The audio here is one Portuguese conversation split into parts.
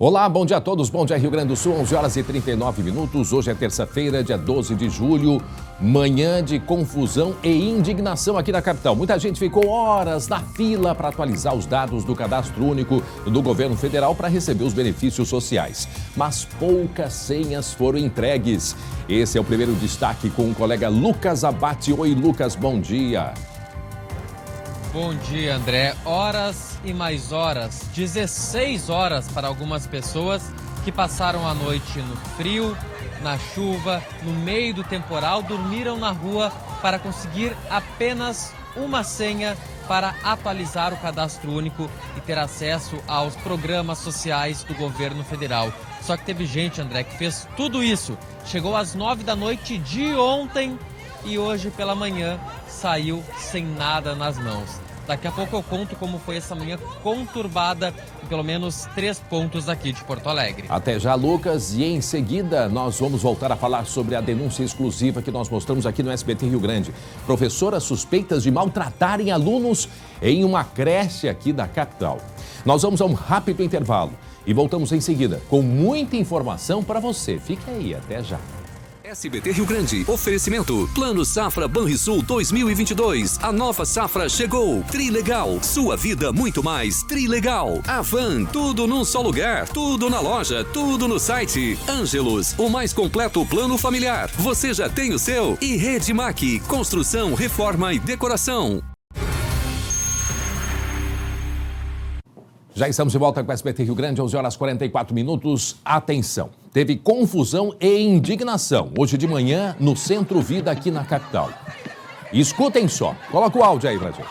Olá, bom dia a todos, bom dia Rio Grande do Sul, 11 horas e 39 minutos. Hoje é terça-feira, dia 12 de julho, manhã de confusão e indignação aqui na capital. Muita gente ficou horas na fila para atualizar os dados do cadastro único do governo federal para receber os benefícios sociais. Mas poucas senhas foram entregues. Esse é o primeiro destaque com o colega Lucas Abate. Oi, Lucas, bom dia. Bom dia, André. Horas e mais horas, 16 horas para algumas pessoas que passaram a noite no frio, na chuva, no meio do temporal, dormiram na rua para conseguir apenas uma senha para atualizar o cadastro único e ter acesso aos programas sociais do governo federal. Só que teve gente, André, que fez tudo isso. Chegou às 9 da noite de ontem e hoje pela manhã saiu sem nada nas mãos. Daqui a pouco eu conto como foi essa manhã conturbada em pelo menos 3 pontos aqui de Porto Alegre. Até já, Lucas, e em seguida nós vamos voltar a falar sobre a denúncia exclusiva que nós mostramos aqui no SBT Rio Grande. Professoras suspeitas de maltratarem alunos em uma creche aqui da capital. Nós vamos a um rápido intervalo e voltamos em seguida com muita informação para você. Fique aí, até já. SBT Rio Grande, oferecimento Plano Safra Banrisul 2022. A nova safra chegou. Trilegal, sua vida muito mais Trilegal. Avan, tudo num só lugar, tudo na loja, tudo no site. Ângelos, o mais completo plano familiar. Você já tem o seu. E Redmac, construção, reforma e decoração. Já estamos de volta com o SBT Rio Grande, 11 horas 44 minutos. Atenção, teve confusão e indignação hoje de manhã no Centro Vida aqui na capital. Escutem só, coloca o áudio aí pra gente.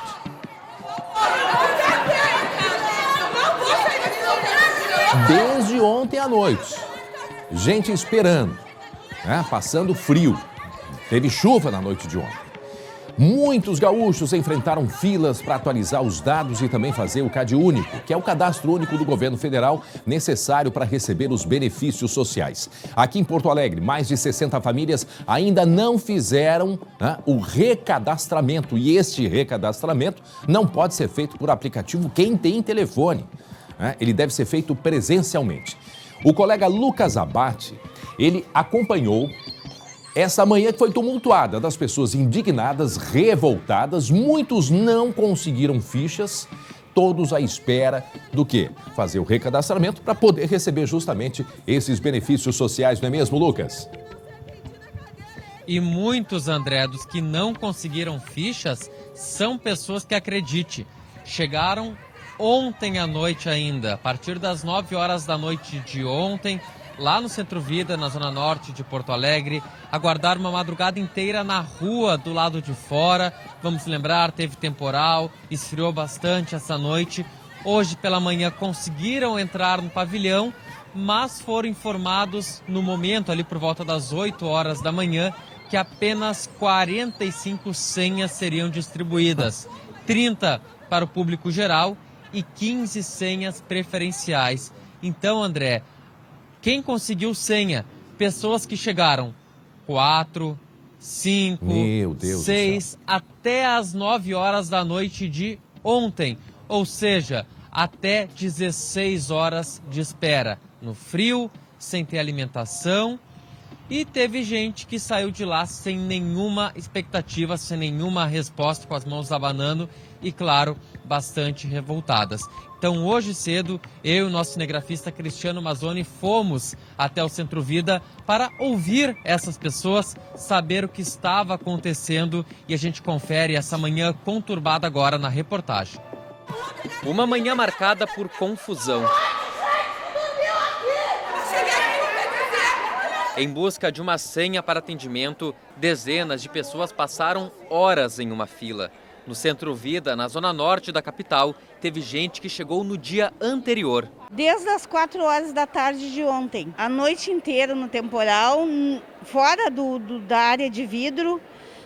Desde ontem à noite, gente esperando, né, passando frio. Teve chuva na noite de ontem. Muitos gaúchos enfrentaram filas para atualizar os dados e também fazer o CAD único, que é o cadastro único do governo federal necessário para receber os benefícios sociais. Aqui em Porto Alegre, mais de 60 famílias ainda não fizeram, né, o recadastramento. E este recadastramento não pode ser feito por aplicativo quem tem telefone, né? Ele deve ser feito presencialmente. O colega Lucas Abate, ele acompanhou essa manhã que foi tumultuada, das pessoas indignadas, revoltadas, muitos não conseguiram fichas, todos à espera do quê? Fazer o recadastramento para poder receber justamente esses benefícios sociais, não é mesmo, Lucas? E muitos, André, dos que não conseguiram fichas, são pessoas que, acredite, chegaram ontem à noite ainda, a partir das 9 horas da noite de ontem, lá no Centro Vida, na Zona Norte de Porto Alegre, aguardaram uma madrugada inteira na rua do lado de fora. Vamos lembrar, teve temporal, esfriou bastante essa noite. Hoje pela manhã conseguiram entrar no pavilhão, mas foram informados no momento, ali por volta das 8 horas da manhã, que apenas 45 senhas seriam distribuídas. 30 para o público geral e 15 senhas preferenciais. Então, André, quem conseguiu senha? Pessoas que chegaram 4, 5, 6, até as 9 horas da noite de ontem. Ou seja, até 16 horas de espera. No frio, sem ter alimentação. E teve gente que saiu de lá sem nenhuma expectativa, sem nenhuma resposta, com as mãos abanando e, claro, bastante revoltadas. Então, hoje cedo, eu e o nosso cinegrafista Cristiano Mazzoni fomos até o Centro Vida para ouvir essas pessoas, saber o que estava acontecendo, e a gente confere essa manhã conturbada agora na reportagem. Uma manhã marcada por confusão. Em busca de uma senha para atendimento, dezenas de pessoas passaram horas em uma fila. No Centro Vida, na zona norte da capital, teve gente que chegou no dia anterior. Desde as 4 horas da tarde de ontem, a noite inteira no temporal, fora da área de vidro,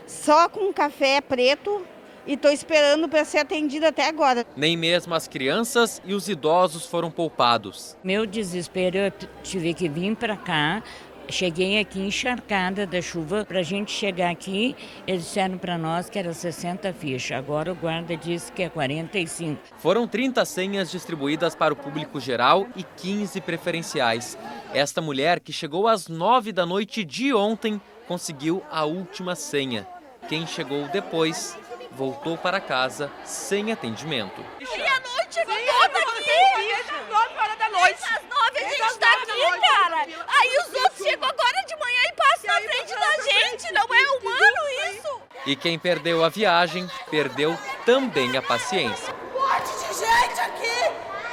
só com café preto, e estou esperando para ser atendida até agora. Nem mesmo as crianças e os idosos foram poupados. Meu desespero, eu tive que vir para cá, Cheguei aqui encharcada da chuva. Para a gente chegar aqui, eles disseram para nós que era 60 fichas. Agora o guarda disse que é 45. Foram 30 senhas distribuídas para o público geral e 15 preferenciais. Esta mulher, que chegou às 9 da noite de ontem, conseguiu a última senha. Quem chegou depois voltou para casa sem atendimento. E a noite toda aqui! Desde as 9 horas da noite. Desde as 9 a gente está aqui, cara. Aí os outros chegam agora de manhã e passam na frente da gente. Não é humano isso? E quem perdeu a viagem, perdeu também a paciência. Um monte de gente aqui!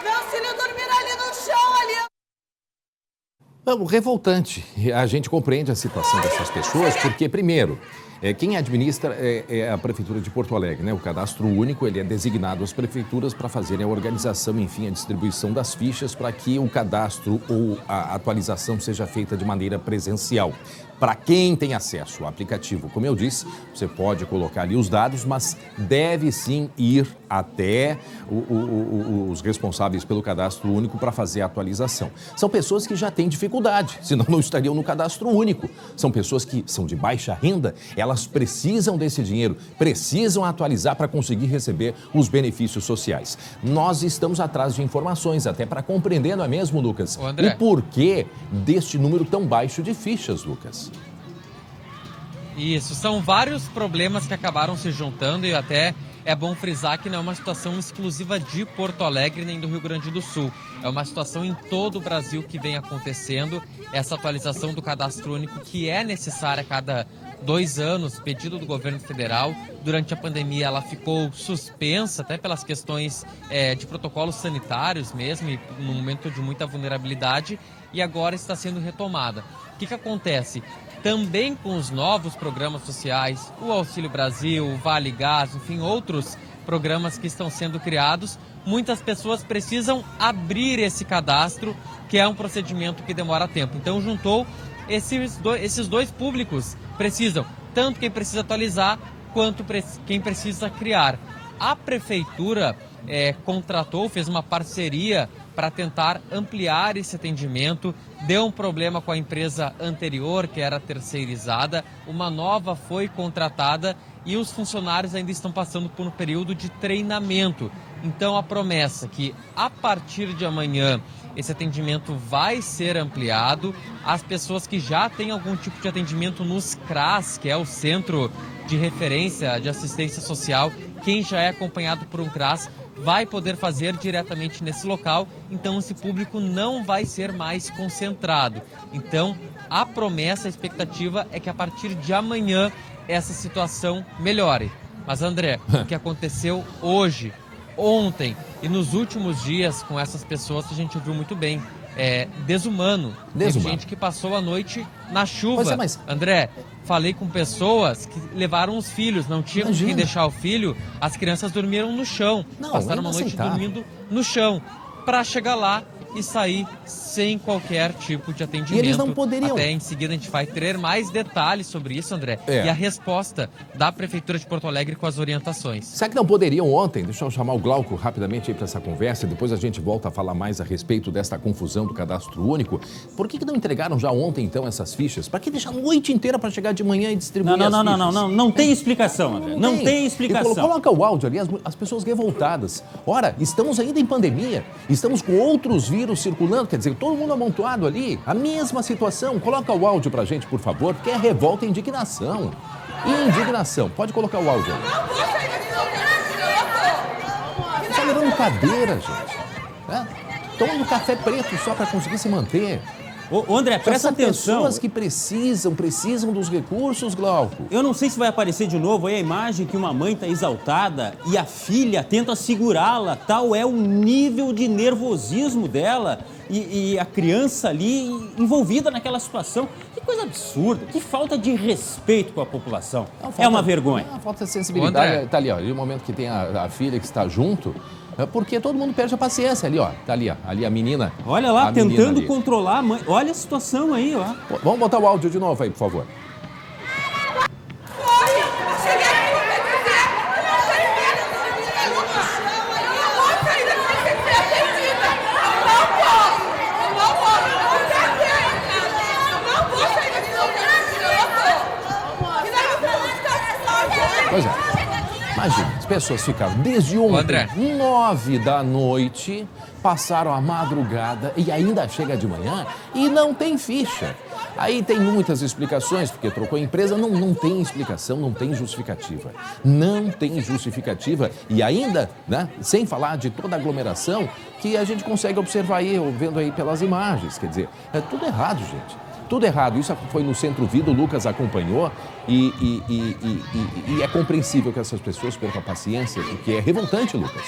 Meu filho dormindo ali no chão, ali. Não, revoltante. A gente compreende a situação dessas pessoas porque, primeiro, quem administra é a Prefeitura de Porto Alegre, né? O cadastro único, ele é designado às prefeituras para fazerem a organização, enfim, a distribuição das fichas para que o cadastro ou a atualização seja feita de maneira presencial. Para quem tem acesso ao aplicativo, como eu disse, você pode colocar ali os dados, mas deve sim ir até os responsáveis pelo cadastro único para fazer a atualização. São pessoas que já têm dificuldade, senão não estariam no cadastro único. São pessoas que são de baixa renda, elas precisam desse dinheiro, precisam atualizar para conseguir receber os benefícios sociais. Nós estamos atrás de informações, até para compreender, não é mesmo, Lucas? O porquê deste número tão baixo de fichas, Lucas. Isso, são vários problemas que acabaram se juntando e até é bom frisar que não é uma situação exclusiva de Porto Alegre nem do Rio Grande do Sul. É uma situação em todo o Brasil que vem acontecendo, essa atualização do cadastro único que é necessária a cada 2 anos, pedido do governo federal. Durante a pandemia ela ficou suspensa até pelas questões de protocolos sanitários mesmo, e no momento de muita vulnerabilidade, e agora está sendo retomada. O que acontece? Também com os novos programas sociais, o Auxílio Brasil, o Vale Gás, enfim, outros programas que estão sendo criados, muitas pessoas precisam abrir esse cadastro, que é um procedimento que demora tempo. Então juntou esses dois públicos, precisam, tanto quem precisa atualizar, quanto quem precisa criar. A Prefeitura fez uma parceria para tentar ampliar esse atendimento. Deu um problema com a empresa anterior, que era terceirizada, uma nova foi contratada e os funcionários ainda estão passando por um período de treinamento. Então a promessa é que a partir de amanhã esse atendimento vai ser ampliado. As pessoas que já têm algum tipo de atendimento nos CRAS, que é o Centro de Referência de Assistência Social, quem já é acompanhado por um CRAS vai poder fazer diretamente nesse local, então esse público não vai ser mais concentrado. Então, a promessa, a expectativa é que a partir de amanhã essa situação melhore. Mas, André, o que aconteceu hoje, ontem e nos últimos dias com essas pessoas, a gente viu muito bem, desumano. Teve gente que passou a noite na chuva. Mas... André, falei com pessoas que levaram os filhos, não tinham quem deixar o filho, as crianças dormiram no chão, passaram uma noite dormindo no chão, para chegar lá e sair sem qualquer tipo de atendimento. E eles não poderiam. Até em seguida a gente vai ter mais detalhes sobre isso, André, e a resposta da Prefeitura de Porto Alegre com as orientações. Será que não poderiam ontem? Deixa eu chamar o Glauco rapidamente aí para essa conversa, depois a gente volta a falar mais a respeito desta confusão do cadastro único. Por que não entregaram já ontem, então, essas fichas? Para que deixar a noite inteira para chegar de manhã e distribuir as fichas? Não tem explicação, André. Não tem explicação. E coloca o áudio ali, as pessoas revoltadas. Ora, estamos ainda em pandemia, estamos com outros vírus circulando, quer dizer, todo mundo amontoado ali, a mesma situação. Coloca o áudio pra gente, por favor, porque é revolta e indignação. Indignação. Pode colocar o áudio aí. Tá levando cadeira, gente. Tomando café preto só pra conseguir se manter. Ô, André, presta atenção. Pessoas que precisam dos recursos, Glauco. Eu não sei se vai aparecer de novo aí a imagem que uma mãe está exaltada e a filha tenta segurá-la. Tal é o nível de nervosismo dela e a criança ali envolvida naquela situação. Que coisa absurda, que falta de respeito com a população. É uma vergonha. Uma falta de sensibilidade. Tá ali, ó. E o momento que tem a filha que está junto... Porque todo mundo perde a paciência ali, ó. Tá ali, ó. Ali a menina. Olha lá, tentando controlar a mãe. Olha a situação aí, ó. Vamos botar o áudio de novo aí, por favor. Não Imagina, as pessoas ficaram desde ontem, André. 9 da noite, passaram a madrugada e ainda chega de manhã e não tem ficha. Aí tem muitas explicações, porque trocou a empresa, não tem explicação, não tem justificativa. Não tem justificativa. E ainda, né, sem falar de toda a aglomeração que a gente consegue observar aí, vendo aí pelas imagens. Quer dizer, é tudo errado, gente. Tudo errado. Isso foi no Centro Vida, o Lucas acompanhou e é compreensível que essas pessoas percam a paciência, porque é revoltante, Lucas.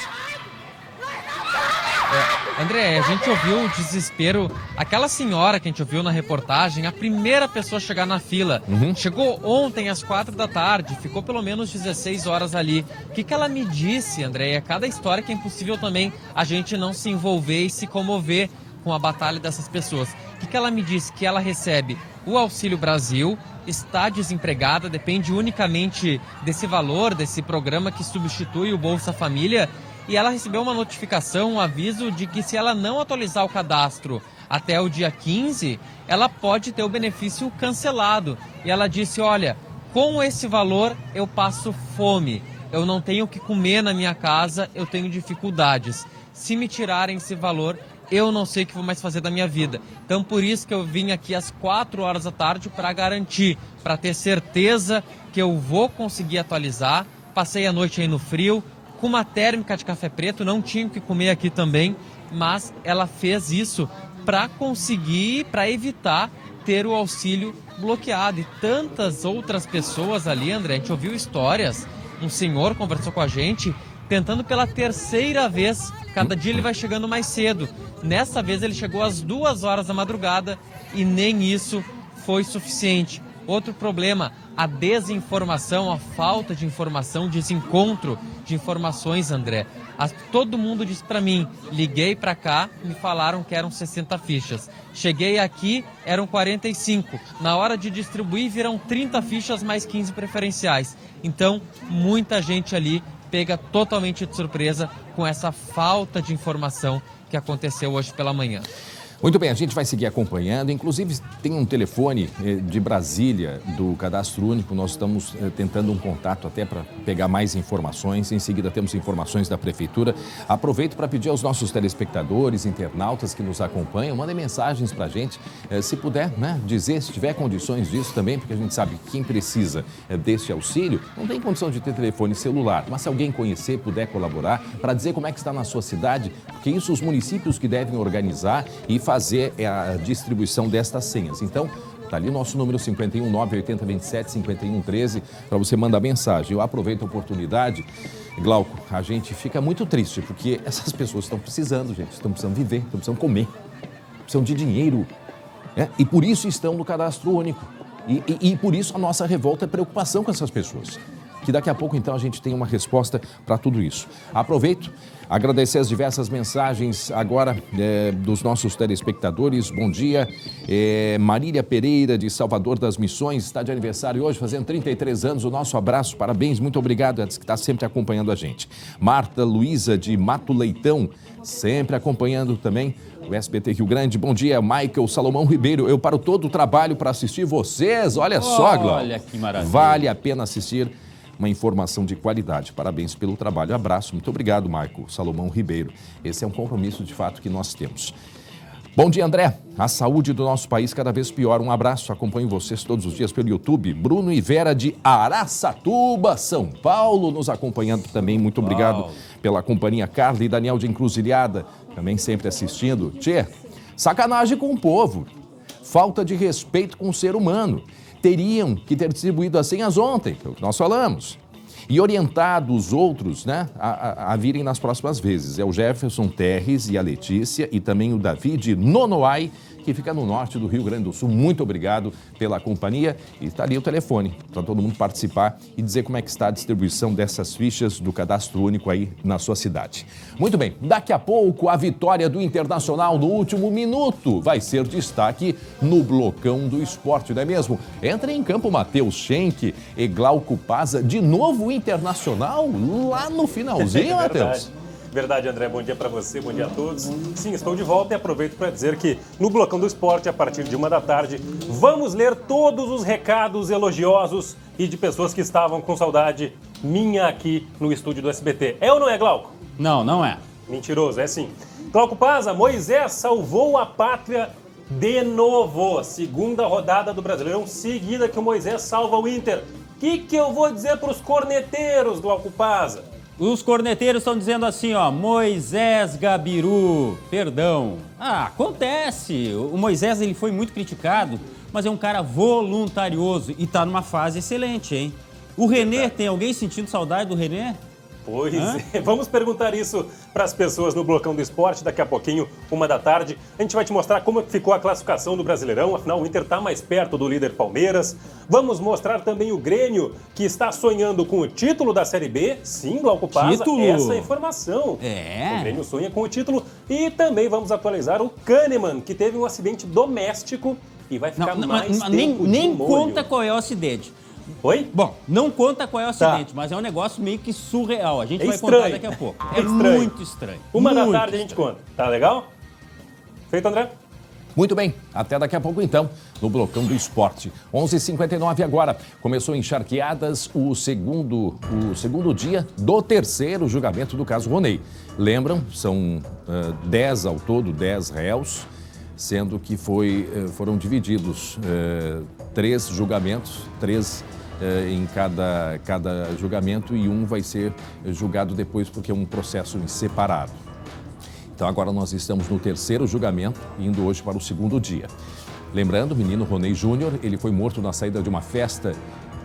André, a gente ouviu o desespero, aquela senhora que a gente ouviu na reportagem, a primeira pessoa a chegar na fila, chegou ontem às 4 da tarde, ficou pelo menos 16 horas ali. O que ela me disse, André? É cada história que é impossível também a gente não se envolver e se comover com a batalha dessas pessoas. O que ela me disse? Que ela recebe o Auxílio Brasil, está desempregada, depende unicamente desse valor, desse programa que substitui o Bolsa Família. E ela recebeu uma notificação, um aviso de que se ela não atualizar o cadastro até o dia 15, ela pode ter o benefício cancelado. E ela disse, olha, com esse valor eu passo fome, eu não tenho o que comer na minha casa, eu tenho dificuldades. Se me tirarem esse valor, eu não sei o que vou mais fazer da minha vida. Então por isso que eu vim aqui às 4 horas da tarde para garantir, para ter certeza que eu vou conseguir atualizar. Passei a noite aí no frio, com uma térmica de café preto, não tinha o que comer aqui também, mas ela fez isso para conseguir, para evitar ter o auxílio bloqueado. E tantas outras pessoas ali, André, a gente ouviu histórias, um senhor conversou com a gente, tentando pela terceira vez, cada dia ele vai chegando mais cedo. Nessa vez ele chegou às 2 horas da madrugada e nem isso foi suficiente. Outro problema, a desinformação, a falta de informação, desencontro de informações, André. Todo mundo disse para mim, liguei para cá, me falaram que eram 60 fichas. Cheguei aqui, eram 45. Na hora de distribuir, viram 30 fichas mais 15 preferenciais. Então, muita gente ali pega totalmente de surpresa com essa falta de informação que aconteceu hoje pela manhã. Muito bem, a gente vai seguir acompanhando. Inclusive, tem um telefone de Brasília do Cadastro Único. Nós estamos tentando um contato até para pegar mais informações. Em seguida, temos informações da Prefeitura. Aproveito para pedir aos nossos telespectadores, internautas que nos acompanham, mandem mensagens para a gente. Se puder, né, dizer se tiver condições disso também, porque a gente sabe que quem precisa desse auxílio não tem condição de ter telefone celular. Mas se alguém conhecer, puder colaborar, para dizer como é que está na sua cidade, porque isso os municípios que devem organizar e fazer a distribuição destas senhas. Então, está ali o nosso número 51 980 27 51 13 para você mandar mensagem. Eu aproveito a oportunidade. Glauco, a gente fica muito triste porque essas pessoas estão precisando, gente, estão precisando viver, estão precisando comer, precisam de dinheiro, né? E por isso estão no Cadastro Único. E por isso a nossa revolta é preocupação com essas pessoas. Que daqui a pouco, então, a gente tem uma resposta para tudo isso. Aproveito, agradecer as diversas mensagens agora dos nossos telespectadores. Bom dia. Marília Pereira, de Salvador das Missões, está de aniversário hoje, fazendo 33 anos. O nosso abraço, parabéns, muito obrigado. Ela que está sempre acompanhando a gente. Marta Luísa, de Mato Leitão, sempre acompanhando também o SBT Rio Grande. Bom dia, Michael Salomão Ribeiro. Eu paro todo o trabalho para assistir vocês. Olha só, Glauco. Olha que maravilha. Vale a pena assistir. Uma informação de qualidade. Parabéns pelo trabalho. Abraço. Muito obrigado, Marco Salomão Ribeiro. Esse é um compromisso de fato que nós temos. Bom dia, André. A saúde do nosso país cada vez pior. Um abraço. Acompanho vocês todos os dias pelo YouTube. Bruno e Vera de Araçatuba, São Paulo, nos acompanhando também. Muito obrigado pela companhia. Carla e Daniel de Encruzilhada, também sempre assistindo. Tchê, sacanagem com o povo. Falta de respeito com o ser humano. Teriam que ter distribuído as senhas ontem, que é o que nós falamos, e orientado os outros, né, a virem nas próximas vezes. É o Jefferson Terres e a Letícia e também o Davi de Nonoai, que fica no norte do Rio Grande do Sul. Muito obrigado pela companhia. E está ali o telefone para todo mundo participar e dizer como é que está a distribuição dessas fichas do Cadastro Único aí na sua cidade. Muito bem, daqui a pouco a vitória do Internacional no último minuto vai ser destaque no Blocão do Esporte, não é mesmo? Entra em campo Matheus Schenck e Glauco Paza, de novo o Internacional lá no finalzinho, Matheus. Verdade, André. Bom dia para você, bom dia a todos. Sim, estou de volta e aproveito para dizer que no Blocão do Esporte, a partir de 1 da tarde, vamos ler todos os recados elogiosos e de pessoas que estavam com saudade minha aqui no estúdio do SBT. É ou não é, Glauco? Não é. Mentiroso, é sim. Glauco Paza, Moisés salvou a pátria de novo. Segunda rodada do Brasileirão seguida que o Moisés salva o Inter. O que eu vou dizer para os corneteiros, Glauco Paza? Os corneteiros estão dizendo assim, ó, Moisés Gabiru, perdão. Acontece. O Moisés, ele foi muito criticado, mas é um cara voluntarioso e tá numa fase excelente, hein? O René, tem alguém sentindo saudade do René? Pois é, vamos perguntar isso para as pessoas no Blocão do Esporte daqui a pouquinho, 13h. A gente vai te mostrar como ficou a classificação do Brasileirão, afinal o Inter está mais perto do líder Palmeiras. Vamos mostrar também o Grêmio, que está sonhando com o título da Série B. Sim, Glauco Paza, essa informação. O Grêmio sonha com o título. E também vamos atualizar o Kahneman, que teve um acidente doméstico e vai ficar mais tempo nem de molho. Conta qual é o acidente. Oi? Bom, não conta qual é o acidente, mas é um negócio meio que surreal. A gente vai estranho. contar daqui a pouco. É estranho. Muito estranho. 13h a gente conta. Tá legal? Feito, André? Muito bem, até daqui a pouco então, no Blocão do Esporte. 11h59 agora. Começou em Charqueadas o segundo dia do terceiro julgamento do caso Roney. Lembram? São 10 ao todo, 10 réus, sendo que foram divididos 3 julgamentos, 3 em cada julgamento, e um vai ser julgado depois porque é um processo separado. Então agora nós estamos no terceiro julgamento, indo hoje para o segundo dia. Lembrando, o menino Roney Júnior, ele foi morto na saída de uma festa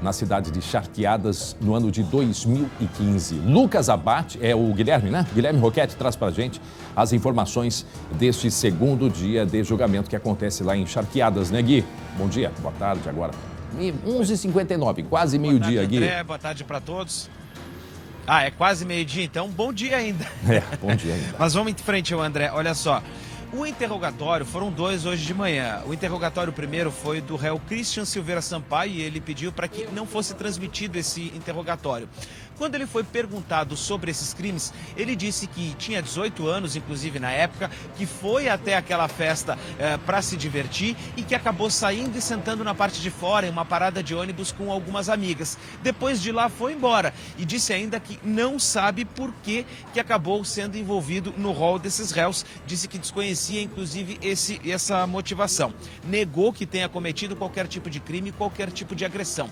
na cidade de Charqueadas no ano de 2015. Lucas Abate, é o Guilherme, né? Guilherme Roquette traz pra gente as informações deste segundo dia de julgamento que acontece lá em Charqueadas, né, Gui? Bom dia, boa tarde agora. 11h59, quase meio-dia, Gui. André, boa tarde para todos. É quase meio-dia, então bom dia ainda. Bom dia ainda. Mas vamos em frente, André, olha só. O interrogatório, foram 2 hoje de manhã. O interrogatório primeiro foi do réu Christian Silveira Sampaio e ele pediu para que não fosse transmitido esse interrogatório. Quando ele foi perguntado sobre esses crimes, ele disse que tinha 18 anos, inclusive na época, que foi até aquela festa para se divertir e que acabou saindo e sentando na parte de fora em uma parada de ônibus com algumas amigas. Depois de lá foi embora e disse ainda que não sabe por que acabou sendo envolvido no rol desses réus. Disse que desconhecia inclusive essa motivação. Negou que tenha cometido qualquer tipo de crime, qualquer tipo de agressão.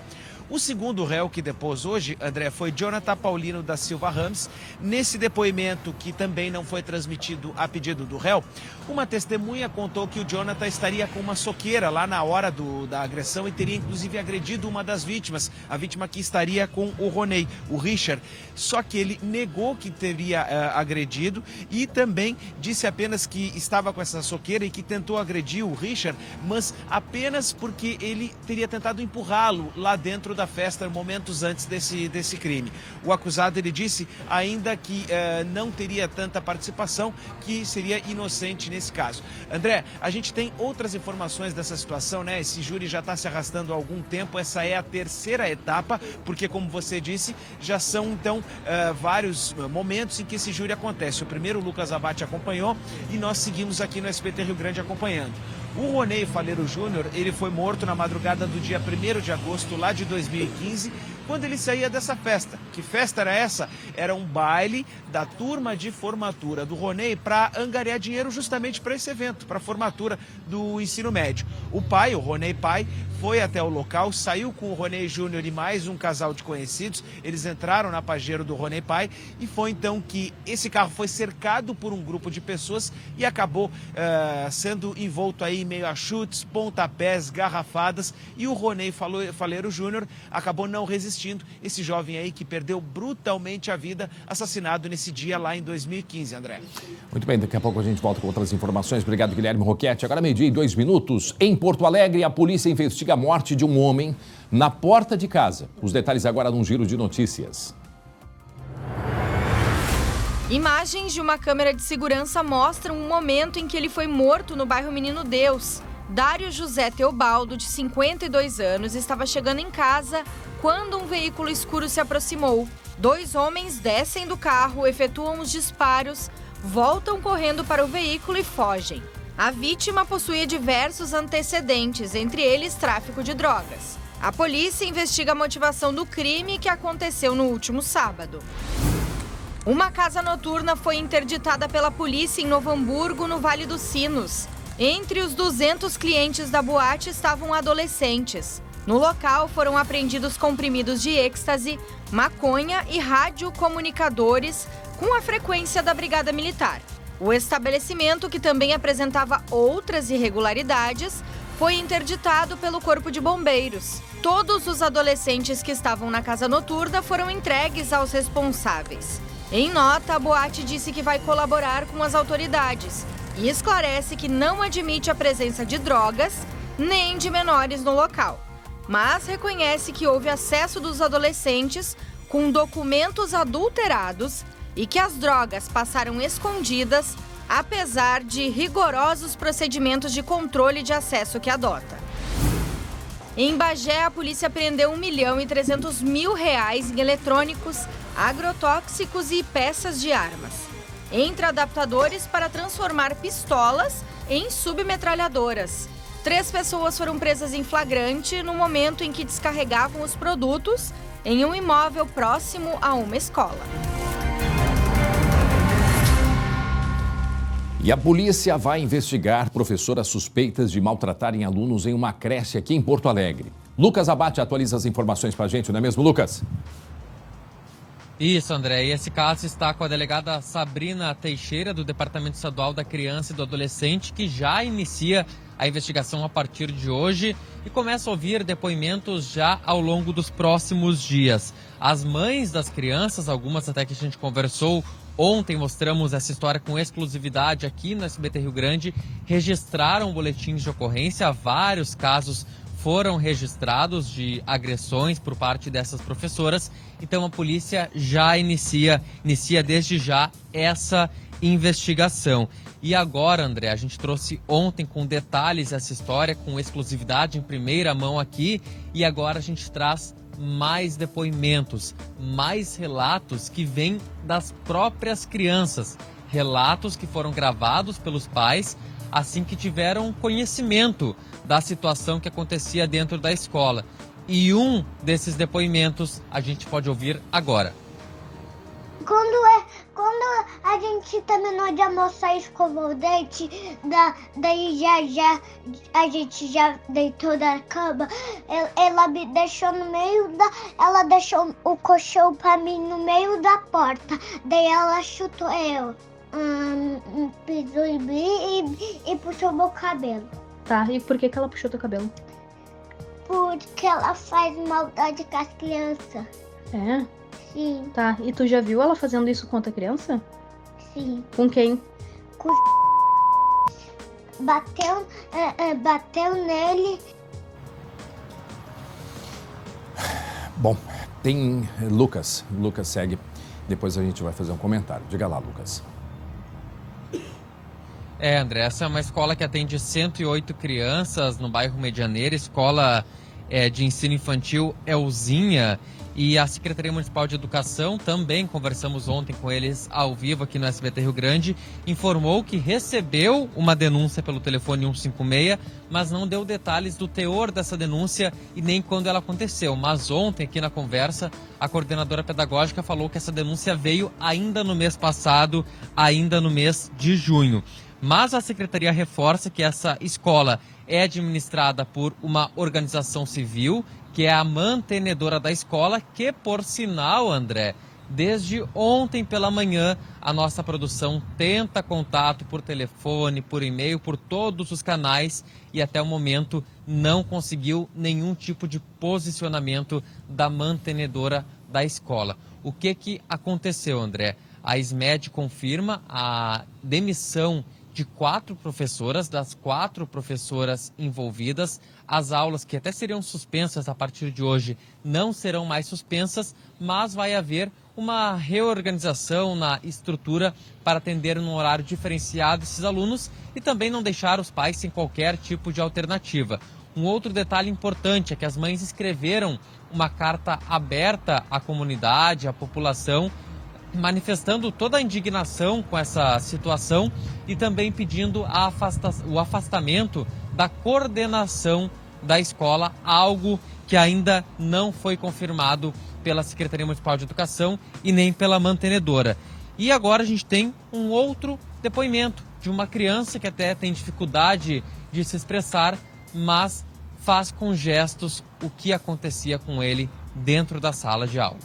O segundo réu que depôs hoje, André, foi Jonathan Paulino da Silva Ramos. Nesse depoimento, que também não foi transmitido a pedido do réu, uma testemunha contou que o Jonathan estaria com uma soqueira lá na hora da agressão e teria inclusive agredido uma das vítimas, a vítima que estaria com o Roney, o Richard. Só que ele negou que teria agredido e também disse apenas que estava com essa soqueira e que tentou agredir o Richard, mas apenas porque ele teria tentado empurrá-lo lá dentro da festa momentos antes desse crime. O acusado, ele disse ainda que não teria tanta participação, que seria inocente nesse caso. André, a gente tem outras informações dessa situação, né? Esse júri já está se arrastando há algum tempo, essa é a terceira etapa, porque como você disse, já são então vários momentos em que esse júri acontece. O primeiro o Lucas Abate acompanhou e nós seguimos aqui no SBT Rio Grande acompanhando. O Roney Faleiro Júnior, ele foi morto na madrugada do dia 1º de agosto lá de 2015, quando ele saía dessa festa. Que festa era essa? Era um baile da turma de formatura do Roney para angariar dinheiro justamente para esse evento, para a formatura do ensino médio. O pai, o Roney pai, foi até o local, saiu com o Roney Júnior e mais um casal de conhecidos. Eles entraram na Pajero do Roney pai e foi então que esse carro foi cercado por um grupo de pessoas e acabou sendo envolto aí em meio a chutes, pontapés, garrafadas, e o Roney Faleiro Júnior acabou não resistindo. Esse jovem aí que perdeu brutalmente a vida, assassinado nesse dia lá em 2015, André. Muito bem, daqui a pouco a gente volta com outras informações. Obrigado, Guilherme Roquette. Agora 12:02. Em Porto Alegre, a polícia investiga a morte de um homem na porta de casa. Os detalhes agora num giro de notícias. Imagens de uma câmera de segurança mostram um momento em que ele foi morto no bairro Menino Deus. Dário José Teobaldo, de 52 anos, estava chegando em casa quando um veículo escuro se aproximou. 2 homens descem do carro, efetuam os disparos, voltam correndo para o veículo e fogem. A vítima possuía diversos antecedentes, entre eles tráfico de drogas. A polícia investiga a motivação do crime que aconteceu no último sábado. Uma casa noturna foi interditada pela polícia em Novo Hamburgo, no Vale dos Sinos. Entre os 200 clientes da boate estavam adolescentes. No local foram apreendidos comprimidos de êxtase, maconha e radiocomunicadores com a frequência da Brigada Militar. O estabelecimento, que também apresentava outras irregularidades, foi interditado pelo Corpo de Bombeiros. Todos os adolescentes que estavam na casa noturna foram entregues aos responsáveis. Em nota, a boate disse que vai colaborar com as autoridades e esclarece que não admite a presença de drogas nem de menores no local, mas reconhece que houve acesso dos adolescentes com documentos adulterados e que as drogas passaram escondidas, apesar de rigorosos procedimentos de controle de acesso que adota. Em Bagé, a polícia apreendeu R$1.300.000 em eletrônicos, agrotóxicos e peças de armas, entre adaptadores para transformar pistolas em submetralhadoras. 3 pessoas foram presas em flagrante no momento em que descarregavam os produtos em um imóvel próximo a uma escola. E a polícia vai investigar professoras suspeitas de maltratarem alunos em uma creche aqui em Porto Alegre. Lucas Abate atualiza as informações para a gente, não é mesmo, Lucas? Isso, André. E esse caso está com a delegada Sabrina Teixeira, do Departamento Estadual da Criança e do Adolescente, que já inicia a investigação a partir de hoje e começa a ouvir depoimentos já ao longo dos próximos dias. As mães das crianças, algumas até que a gente conversou ontem, mostramos essa história com exclusividade aqui no SBT Rio Grande, registraram boletins de ocorrência. Vários casos foram registrados de agressões por parte dessas professoras. Então a polícia já inicia desde já essa investigação. E agora, André, a gente trouxe ontem com detalhes essa história, com exclusividade em primeira mão aqui, e agora a gente traz mais depoimentos, mais relatos que vêm das próprias crianças, relatos que foram gravados pelos pais assim que tiveram conhecimento da situação que acontecia dentro da escola. E um desses depoimentos a gente pode ouvir agora. Quando a gente terminou de almoçar e escovou o dente, daí a gente já deitou na cama, ela me deixou no meio ela deixou o colchão pra mim no meio da porta, daí ela chutou eu, pisou em mim e puxou meu cabelo. Tá, e por que ela puxou teu cabelo? Porque ela faz maldade com as crianças. É? Sim. Tá, e tu já viu ela fazendo isso com outra criança? Sim. Com quem? Com bateu nele. Bom, tem Lucas segue, depois a gente vai fazer um comentário. Diga lá, Lucas. André, essa é uma escola que atende 108 crianças no bairro Medianeira, escola de ensino infantil Elzinha. E a Secretaria Municipal de Educação, também conversamos ontem com eles ao vivo aqui no SBT Rio Grande, informou que recebeu uma denúncia pelo telefone 156, mas não deu detalhes do teor dessa denúncia e nem quando ela aconteceu. Mas ontem, aqui na conversa, a coordenadora pedagógica falou que essa denúncia veio ainda no mês passado, ainda no mês de junho. Mas a Secretaria reforça que essa escola é administrada por uma organização civil, que é a mantenedora da escola, que, por sinal, André, desde ontem pela manhã, a nossa produção tenta contato por telefone, por e-mail, por todos os canais e até o momento não conseguiu nenhum tipo de posicionamento da mantenedora da escola. O que aconteceu, André? A SMED confirma a demissão de 4 professoras, das 4 professoras envolvidas. As aulas, que até seriam suspensas a partir de hoje, não serão mais suspensas, mas vai haver uma reorganização na estrutura para atender num horário diferenciado esses alunos e também não deixar os pais sem qualquer tipo de alternativa. Um outro detalhe importante é que as mães escreveram uma carta aberta à comunidade, à população, manifestando toda a indignação com essa situação e também pedindo o afastamento da coordenação da escola, algo que ainda não foi confirmado pela Secretaria Municipal de Educação e nem pela mantenedora. E agora a gente tem um outro depoimento de uma criança que até tem dificuldade de se expressar, mas faz com gestos o que acontecia com ele dentro da sala de aula.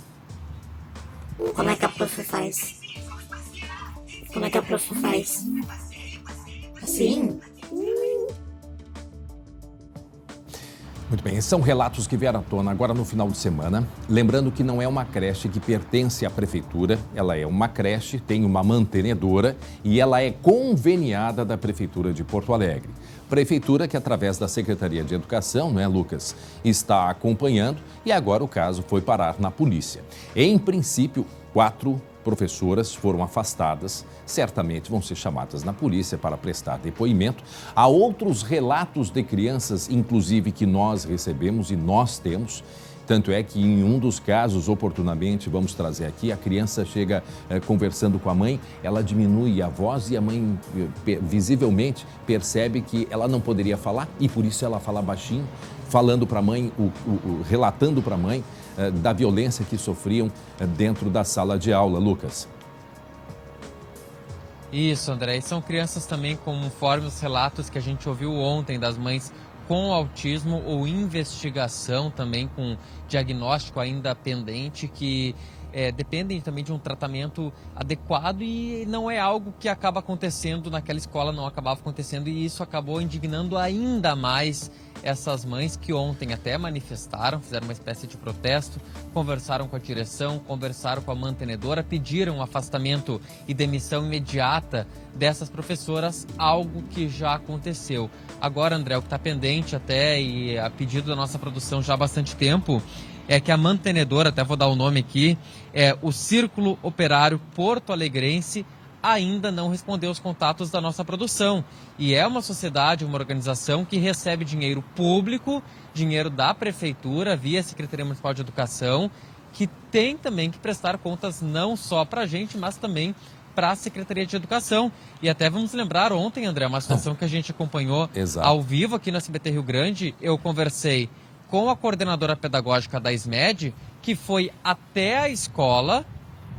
Como é que a prof faz? Como é que a prof faz? Assim? Muito bem, esses são relatos que vieram à tona agora no final de semana. Lembrando que não é uma creche que pertence à prefeitura, ela é uma creche, tem uma mantenedora e ela é conveniada da Prefeitura de Porto Alegre. Prefeitura que, através da Secretaria de Educação, não é, Lucas, está acompanhando e agora o caso foi parar na polícia. Em princípio, 4 professoras foram afastadas, certamente vão ser chamadas na polícia para prestar depoimento. Há outros relatos de crianças, inclusive, que nós recebemos e nós temos. Tanto é que em um dos casos, oportunamente, vamos trazer aqui, a criança chega conversando com a mãe, ela diminui a voz e a mãe visivelmente percebe que ela não poderia falar e por isso ela fala baixinho, falando para a mãe, relatando para a mãe da violência que sofriam dentro da sala de aula, Lucas. Isso, André. E são crianças também, conforme os relatos que a gente ouviu ontem das mães com autismo ou investigação também com diagnóstico ainda pendente, que dependem também de um tratamento adequado e não é algo que acaba acontecendo naquela escola, não acabava acontecendo e isso acabou indignando ainda mais essas mães que ontem até manifestaram, fizeram uma espécie de protesto, conversaram com a direção, conversaram com a mantenedora, pediram afastamento e demissão imediata dessas professoras, algo que já aconteceu. Agora, André, o que está pendente até e a pedido da nossa produção já há bastante tempo, é que a mantenedora, até vou dar o nome aqui, o Círculo Operário Porto Alegrense, ainda não respondeu os contatos da nossa produção. E é uma sociedade, uma organização que recebe dinheiro público, dinheiro da Prefeitura, via Secretaria Municipal de Educação, que tem também que prestar contas não só para a gente, mas também para a Secretaria de Educação. E até vamos lembrar ontem, André, uma situação que a gente acompanhou ao vivo aqui no SBT Rio Grande. Eu conversei com a coordenadora pedagógica da SMED, que foi até a escola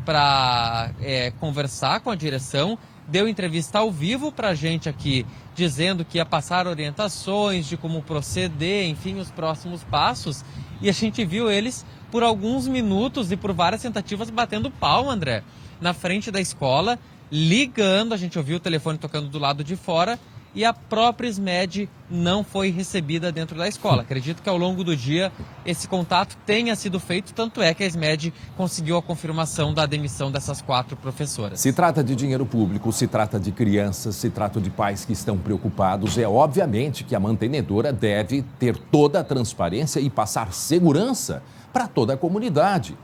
para conversar com a direção, deu entrevista ao vivo para a gente aqui, dizendo que ia passar orientações de como proceder, enfim, os próximos passos. E a gente viu eles por alguns minutos e por várias tentativas batendo palma, André, na frente da escola, ligando, a gente ouviu o telefone tocando do lado de fora, e a própria SMED não foi recebida dentro da escola. Acredito que ao longo do dia esse contato tenha sido feito, tanto é que a SMED conseguiu a confirmação da demissão dessas 4 professoras. Se trata de dinheiro público, se trata de crianças, se trata de pais que estão preocupados, é obviamente que a mantenedora deve ter toda a transparência e passar segurança para toda a comunidade.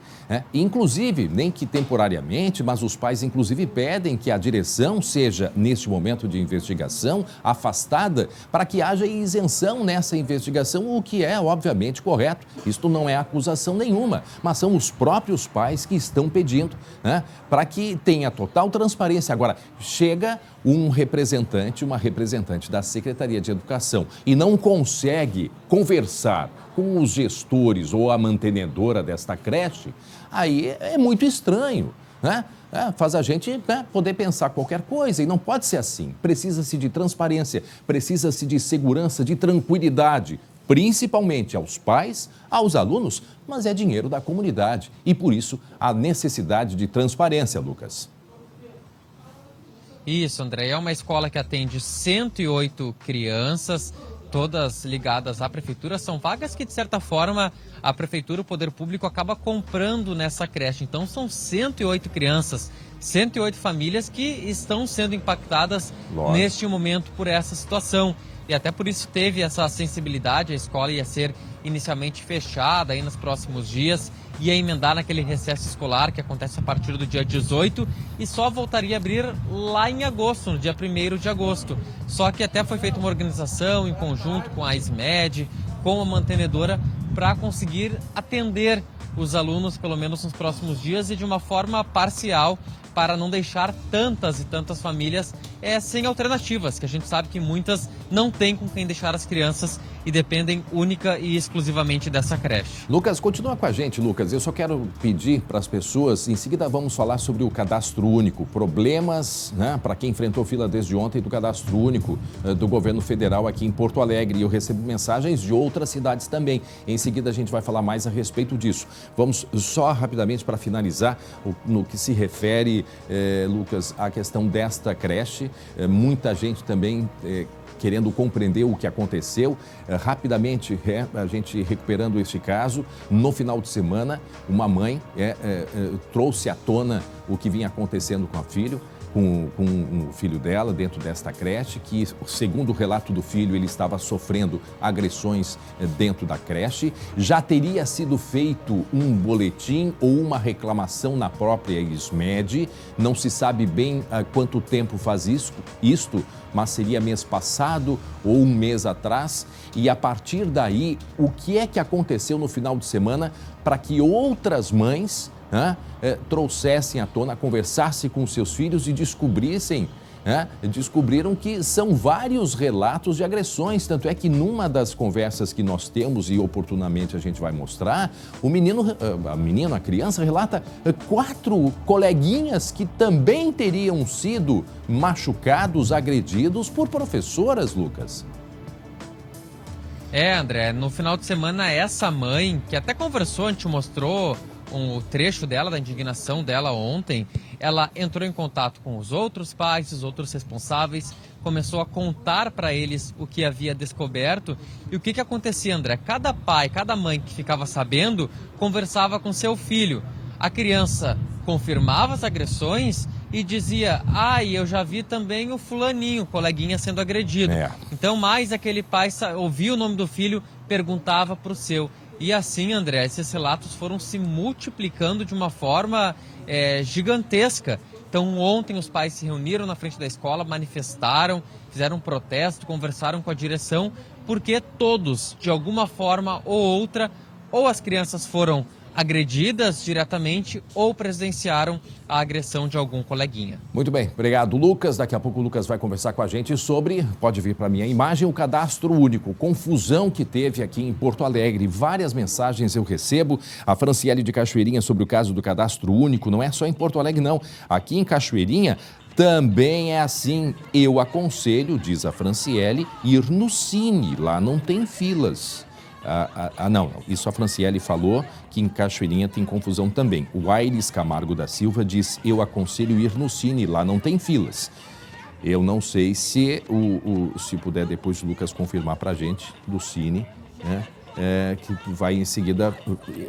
Inclusive, nem que temporariamente, mas os pais inclusive pedem que a direção seja, neste momento de investigação, afastada para que haja isenção nessa investigação, o que é obviamente correto. Isto não é acusação nenhuma, mas são os próprios pais que estão pedindo, para que tenha total transparência. Agora, chega um representante, uma representante da Secretaria de Educação e não consegue conversar com os gestores ou a mantenedora desta creche, aí é muito estranho, faz a gente poder pensar qualquer coisa e não pode ser assim. Precisa-se de transparência, precisa-se de segurança, de tranquilidade, principalmente aos pais, aos alunos, mas é dinheiro da comunidade e por isso a necessidade de transparência, Lucas. Isso, André, é uma escola que atende 108 crianças, todas ligadas à prefeitura. São vagas que, de certa forma, a prefeitura, o poder público, acaba comprando nessa creche. Então, são 108 crianças, 108 famílias que estão sendo impactadas neste momento por essa situação. E até por isso teve essa sensibilidade. A escola ia ser inicialmente fechada aí nos próximos dias, ia emendar naquele recesso escolar que acontece a partir do dia 18 e só voltaria a abrir lá em agosto, no dia 1º de agosto. Só que até foi feita uma organização em conjunto com a SMED, com a mantenedora, para conseguir atender os alunos, pelo menos nos próximos dias, e de uma forma parcial, para não deixar tantas e tantas famílias sem alternativas, que a gente sabe que muitas não têm com quem deixar as crianças e dependem única e exclusivamente dessa creche. Lucas, continua com a gente, Lucas. Eu só quero pedir para as pessoas, em seguida vamos falar sobre o cadastro único, problemas, né, para quem enfrentou fila desde ontem do cadastro único do governo federal aqui em Porto Alegre. E eu recebo mensagens de outras cidades também. Em seguida a gente vai falar mais a respeito disso. Vamos só rapidamente para finalizar no que se refere, Lucas, à questão desta creche. Muita gente também querendo compreender o que aconteceu. Rapidamente, a gente recuperando este caso, no final de semana, uma mãe trouxe à tona o que vinha acontecendo com o filho dela dentro desta creche, que, segundo o relato do filho, ele estava sofrendo agressões dentro da creche. Já teria sido feito um boletim ou uma reclamação na própria ISMED. Não se sabe bem há quanto tempo faz isto, mas seria mês passado ou um mês atrás. E a partir daí, o que é que aconteceu no final de semana para que outras mães trouxessem à tona, conversassem com seus filhos e descobriram que são vários relatos de agressões. Tanto é que numa das conversas que nós temos e oportunamente a gente vai mostrar, a criança relata 4 coleguinhas que também teriam sido machucados, agredidos por professoras, Lucas. André, no final de semana essa mãe, que até conversou, a gente mostrou um trecho dela, da indignação dela ontem, ela entrou em contato com os outros pais, os outros responsáveis, começou a contar para eles o que havia descoberto. E o que acontecia, André? Cada pai, cada mãe que ficava sabendo, conversava com seu filho. A criança confirmava as agressões e dizia: eu já vi também o fulaninho, coleguinha, sendo agredido. Então, mais aquele pai ouvia o nome do filho, perguntava para o seu. E assim, André, esses relatos foram se multiplicando de uma forma gigantesca. Então, ontem os pais se reuniram na frente da escola, manifestaram, fizeram um protesto, conversaram com a direção, porque todos, de alguma forma ou outra, ou as crianças foram agredidas diretamente ou presenciaram a agressão de algum coleguinha. Muito bem, obrigado, Lucas. Daqui a pouco o Lucas vai conversar com a gente sobre, pode vir para a minha imagem, o cadastro único, confusão que teve aqui em Porto Alegre. Várias mensagens eu recebo. A Franciele de Cachoeirinha sobre o caso do cadastro único, não é só em Porto Alegre não, aqui em Cachoeirinha também é assim. Eu aconselho, diz a Franciele, ir no Cine, lá não tem filas. Não, isso a Franciele falou, que em Cachoeirinha tem confusão também. O Aires Camargo da Silva diz: eu aconselho ir no Cine, lá não tem filas. Eu não sei se se puder depois o Lucas confirmar pra gente do Cine, né? Que vai em seguida,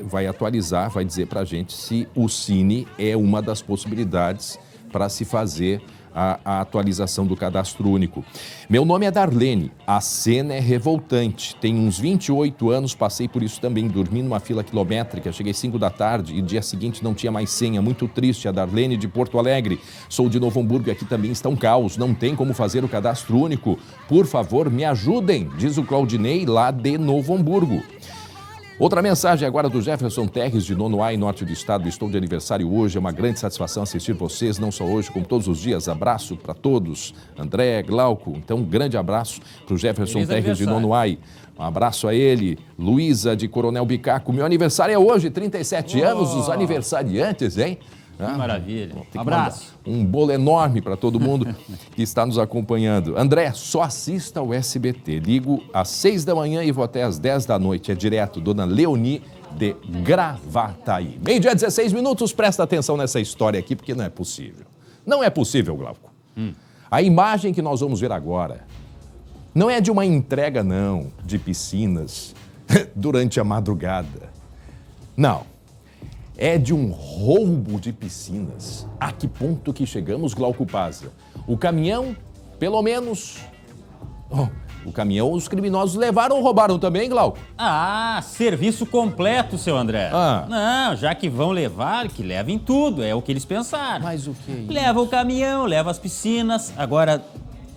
vai atualizar, vai dizer pra gente se o Cine é uma das possibilidades para se fazer a atualização do cadastro único. Meu nome é Darlene, a cena é revoltante. Tenho uns 28 anos, passei por isso também, dormi numa fila quilométrica, cheguei 5 da tarde e dia seguinte não tinha mais senha. Muito triste, a Darlene de Porto Alegre. Sou de Novo Hamburgo e aqui também está um caos, não tem como fazer o cadastro único. Por favor, me ajudem, diz o Claudinei lá de Novo Hamburgo. Outra mensagem agora do Jefferson Terres, de Nonoai, norte do estado. Estou de aniversário hoje, é uma grande satisfação assistir vocês, não só hoje, como todos os dias. Abraço para todos. André, Glauco, então um grande abraço para o Jefferson Terres, de Nonoai. Um abraço a ele. Luísa, de Coronel Bicaco. Meu aniversário é hoje, 37 anos, os aniversariantes, hein? Que maravilha. Um abraço. Um bolo enorme para todo mundo que está nos acompanhando. André, só assista ao SBT. Ligo às 6 da manhã e vou até às 10 da noite. É direto, Dona Leoni de Gravataí. 12h16 minutos, presta atenção nessa história aqui, porque não é possível. Não é possível, Glauco. A imagem que nós vamos ver agora não é de uma entrega, não, de piscinas durante a madrugada. Não. É de um roubo de piscinas. A que ponto que chegamos, Glauco Paza? O caminhão, pelo menos... o caminhão os criminosos levaram ou roubaram também, Glauco? Serviço completo, seu André. Não, já que vão levar, que levem tudo. É o que eles pensaram. Mas o que é isso? Leva o caminhão, leva as piscinas. Agora,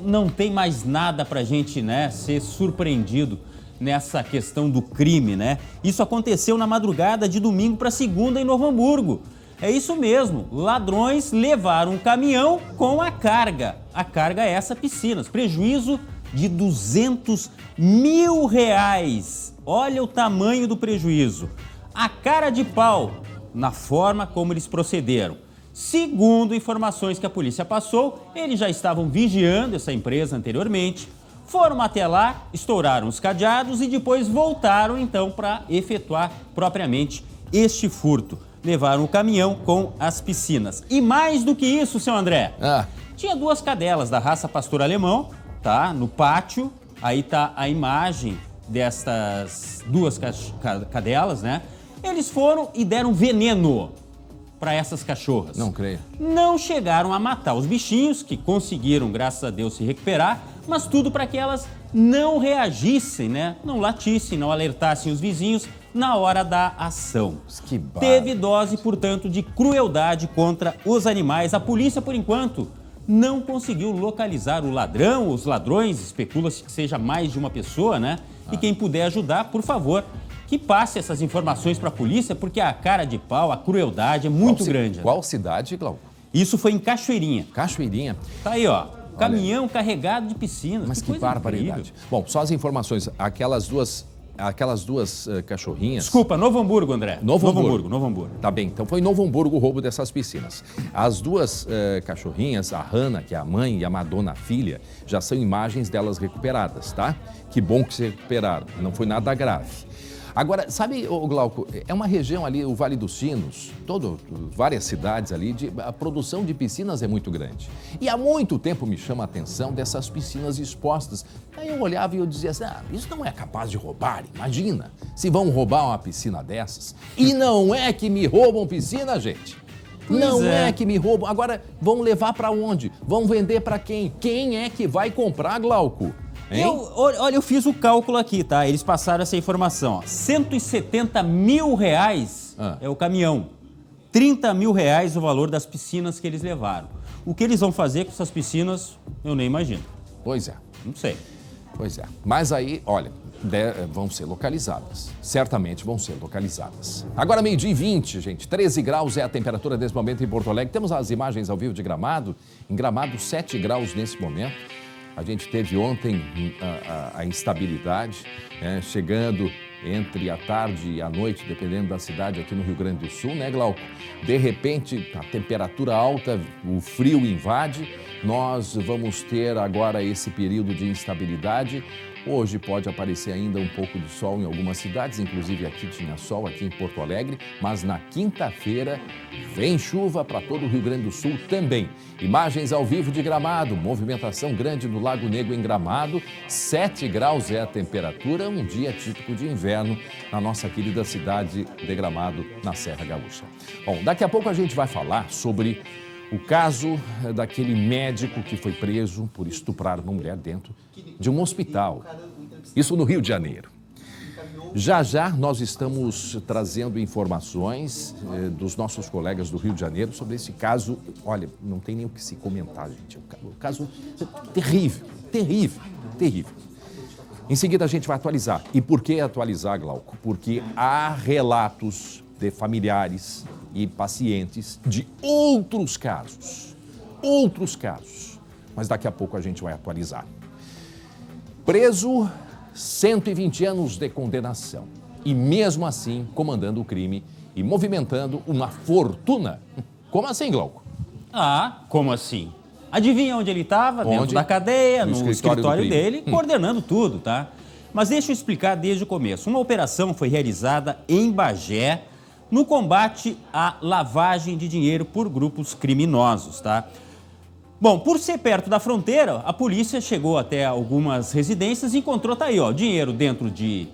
não tem mais nada pra gente, né, ser surpreendido nessa questão do crime, né? Isso aconteceu na madrugada de domingo para segunda em Novo Hamburgo. É isso mesmo, ladrões levaram um caminhão com a carga. A carga é essa, piscinas. Prejuízo de R$200 mil. Olha o tamanho do prejuízo. A cara de pau na forma como eles procederam. Segundo informações que a polícia passou, eles já estavam vigiando essa empresa anteriormente, foram até lá, estouraram os cadeados e depois voltaram então para efetuar propriamente este furto. Levaram o caminhão com as piscinas. E mais do que isso, seu André, tinha 2 cadelas da raça pastor alemão, tá? No pátio, aí tá a imagem destas 2 cadelas, né? Eles foram e deram veneno para essas cachorras. Não creio. Não chegaram a matar os bichinhos, que conseguiram, graças a Deus, se recuperar, mas tudo para que elas não reagissem, né? Não latissem, não alertassem os vizinhos na hora da ação. Que barra. Teve dose, portanto, de crueldade contra os animais. A polícia, por enquanto, não conseguiu localizar o ladrão, os ladrões, especula-se que seja mais de uma pessoa, né? E quem puder ajudar, por favor, que passe essas informações para a polícia, porque a cara de pau, a crueldade é muito grande. Qual cidade, Glauco? Isso foi em Cachoeirinha. Cachoeirinha? Tá aí, ó. Caminhão carregado de piscinas. Mas que barbaridade. Incrível. Bom, só as informações. Aquelas duas cachorrinhas... Desculpa, Novo Hamburgo, André. Novo Hamburgo. Tá bem, então foi em Novo Hamburgo o roubo dessas piscinas. As 2 cachorrinhas, a Hannah, que é a mãe, e a Madonna, a filha, já são imagens delas recuperadas, tá? Que bom que se recuperaram, não foi nada grave. Agora, sabe, Glauco, é uma região ali, o Vale dos Sinos, várias cidades ali, a produção de piscinas é muito grande. E há muito tempo me chama a atenção dessas piscinas expostas. Aí eu olhava e eu dizia assim, isso não é capaz de roubar, imagina, se vão roubar uma piscina dessas. E não é que me roubam piscina, gente. Não é que me roubam. Agora, vão levar para onde? Vão vender para quem? Quem é que vai comprar, Glauco? Eu fiz o cálculo aqui, tá? Eles passaram essa informação, ó. R$170 mil é o caminhão. R$30 mil o valor das piscinas que eles levaram. O que eles vão fazer com essas piscinas, eu nem imagino. Pois é. Não sei. Pois é. Mas aí, olha, vão ser localizadas. Certamente vão ser localizadas. Agora 12h20, gente. 13 graus é a temperatura nesse momento em Porto Alegre. Temos as imagens ao vivo de Gramado. Em Gramado, 7 graus nesse momento. A gente teve ontem a instabilidade, chegando entre a tarde e a noite, dependendo da cidade aqui no Rio Grande do Sul, né, Glauco? De repente, a temperatura alta, o frio invade, nós vamos ter agora esse período de instabilidade. Hoje pode aparecer ainda um pouco de sol em algumas cidades, inclusive aqui tinha sol, aqui em Porto Alegre, mas na quinta-feira vem chuva para todo o Rio Grande do Sul também. Imagens ao vivo de Gramado, movimentação grande no Lago Negro em Gramado, 7 graus é a temperatura, um dia típico de inverno na nossa querida cidade de Gramado, na Serra Gaúcha. Bom, daqui a pouco a gente vai falar sobre o caso daquele médico que foi preso por estuprar uma mulher dentro de um hospital. Isso no Rio de Janeiro. Já nós estamos trazendo informações dos nossos colegas do Rio de Janeiro sobre esse caso. Olha, não tem nem o que se comentar, gente. O caso terrível. Em seguida a gente vai atualizar. E por que atualizar, Glauco? Porque há relatos de familiares e pacientes de outros casos. Mas daqui a pouco a gente vai atualizar. Preso, 120 anos de condenação. E mesmo assim, comandando o crime e movimentando uma fortuna. Como assim, Glauco? Como assim? Adivinha onde ele estava? Dentro da cadeia, no escritório dele, coordenando tudo, tá? Mas deixa eu explicar desde o começo. Uma operação foi realizada em Bagé, no combate à lavagem de dinheiro por grupos criminosos, tá? Bom, por ser perto da fronteira, a polícia chegou até algumas residências e encontrou, tá aí, ó, dinheiro dentro de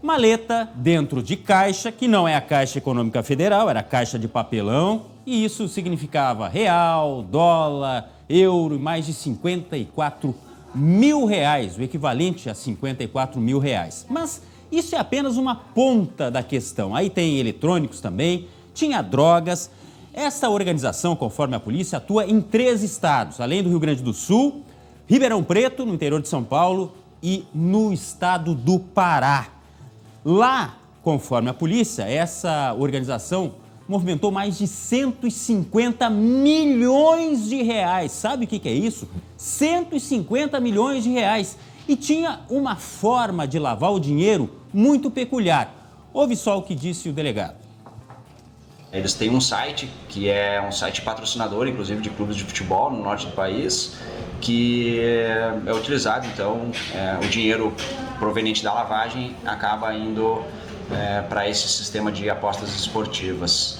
maleta, dentro de caixa, que não é a Caixa Econômica Federal, era a caixa de papelão, e isso significava real, dólar, euro e mais de 54 mil reais, o equivalente a 54 mil reais. Mas isso é apenas uma ponta da questão. Aí tem eletrônicos também, tinha drogas. Essa organização, conforme a polícia, atua em 3 estados, além do Rio Grande do Sul, Ribeirão Preto, no interior de São Paulo, e no estado do Pará. Lá, conforme a polícia, essa organização movimentou mais de 150 milhões de reais. Sabe o que é isso? 150 milhões de reais e tinha uma forma de lavar o dinheiro muito peculiar. Ouve só o que disse o delegado. Eles têm um site, que é um site patrocinador, inclusive, de clubes de futebol no norte do país, que é utilizado, então, o dinheiro proveniente da lavagem acaba indo para esse sistema de apostas esportivas.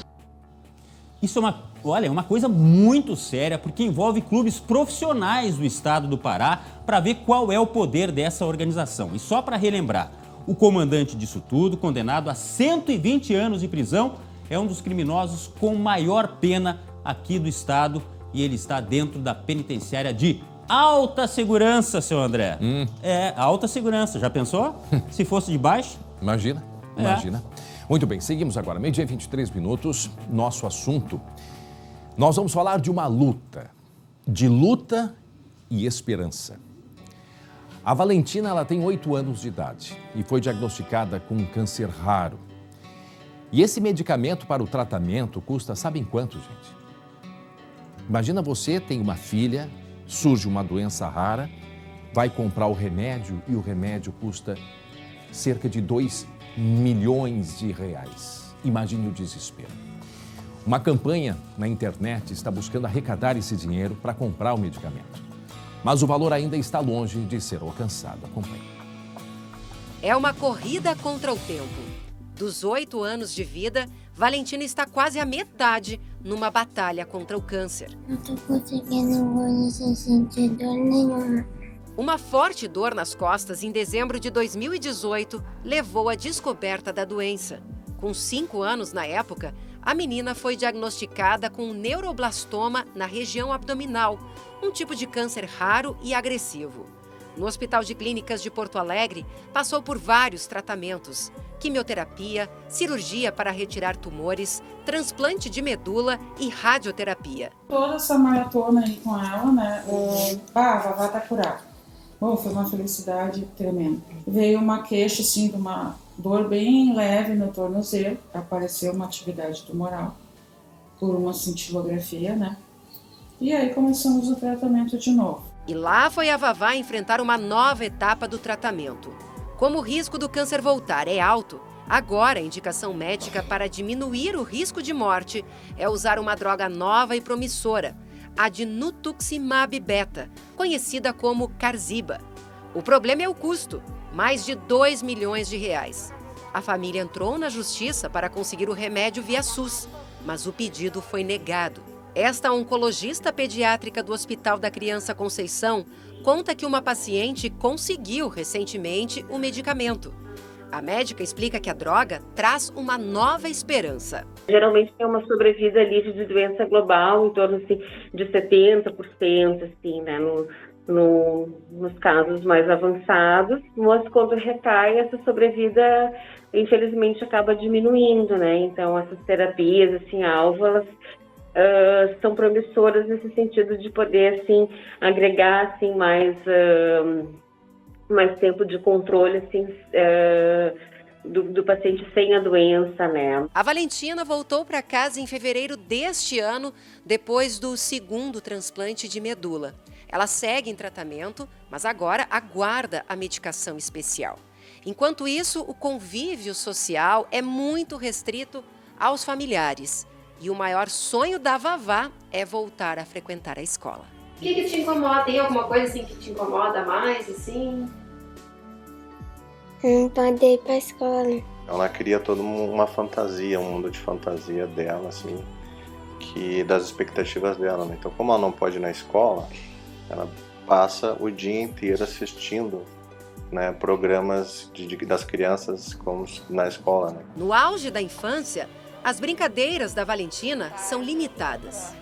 Isso é uma coisa muito séria, porque envolve clubes profissionais do estado do Pará para ver qual é o poder dessa organização. E só para relembrar, o comandante disso tudo, condenado a 120 anos de prisão, é um dos criminosos com maior pena aqui do estado e ele está dentro da penitenciária de alta segurança, seu André. Alta segurança. Já pensou? Se fosse de baixo? Imagina. Muito bem, seguimos agora. 12h23, nosso assunto. Nós vamos falar de uma luta. De luta e esperança. A Valentina, ela tem 8 anos de idade e foi diagnosticada com um câncer raro. E esse medicamento para o tratamento custa, sabem quanto, gente? Imagina você tem uma filha, surge uma doença rara, vai comprar o remédio e o remédio custa cerca de 2 milhões de reais. Imagine o desespero. Uma campanha na internet está buscando arrecadar esse dinheiro para comprar o medicamento. Mas o valor ainda está longe de ser alcançado. Acompanhe. É uma corrida contra o tempo. Dos 8 anos de vida, Valentina está quase à metade numa batalha contra o câncer. Não tô conseguindo sentir dor nenhuma. Uma forte dor nas costas em dezembro de 2018 levou à descoberta da doença. Com 5 anos na época, a menina foi diagnosticada com um neuroblastoma na região abdominal, um tipo de câncer raro e agressivo. No Hospital de Clínicas de Porto Alegre, passou por vários tratamentos: quimioterapia, cirurgia para retirar tumores, transplante de medula e radioterapia. Toda essa maratona aí com ela, né? A Vavá tá curada. Foi uma felicidade tremenda. Veio uma queixa, assim, de uma dor bem leve no tornozelo. Apareceu uma atividade tumoral por uma cintilografia, né? E aí começamos o tratamento de novo. E lá foi a Vavá enfrentar uma nova etapa do tratamento. Como o risco do câncer voltar é alto, agora a indicação médica para diminuir o risco de morte é usar uma droga nova e promissora, a de Nutuximab Beta, conhecida como Qarziba. O problema é o custo, mais de 2 milhões de reais. A família entrou na justiça para conseguir o remédio via SUS, mas o pedido foi negado. Esta oncologista pediátrica do Hospital da Criança Conceição conta que uma paciente conseguiu recentemente o medicamento. A médica explica que a droga traz uma nova esperança. Geralmente tem uma sobrevida livre de doença global em torno assim, de 70%, assim, né, nos casos mais avançados, mas quando recai, essa sobrevida infelizmente acaba diminuindo, né? Então essas terapias assim, alvo, elas são promissoras nesse sentido de poder assim agregar assim mais tempo de controle assim do paciente sem a doença, né? A Valentina voltou para casa em fevereiro deste ano, depois do 2º transplante de medula. Ela segue em tratamento, mas agora aguarda a medicação especial. Enquanto isso, o convívio social é muito restrito aos familiares. E o maior sonho da Vavá é voltar a frequentar a escola. O que te incomoda? Tem alguma coisa assim que te incomoda mais, assim? Não pode ir pra escola. Ela cria toda uma fantasia, um mundo de fantasia dela, assim, das expectativas dela, né? Então, como ela não pode ir na escola, ela passa o dia inteiro assistindo, né, programas das crianças como na escola, né? No auge da infância, as brincadeiras da Valentina são limitadas.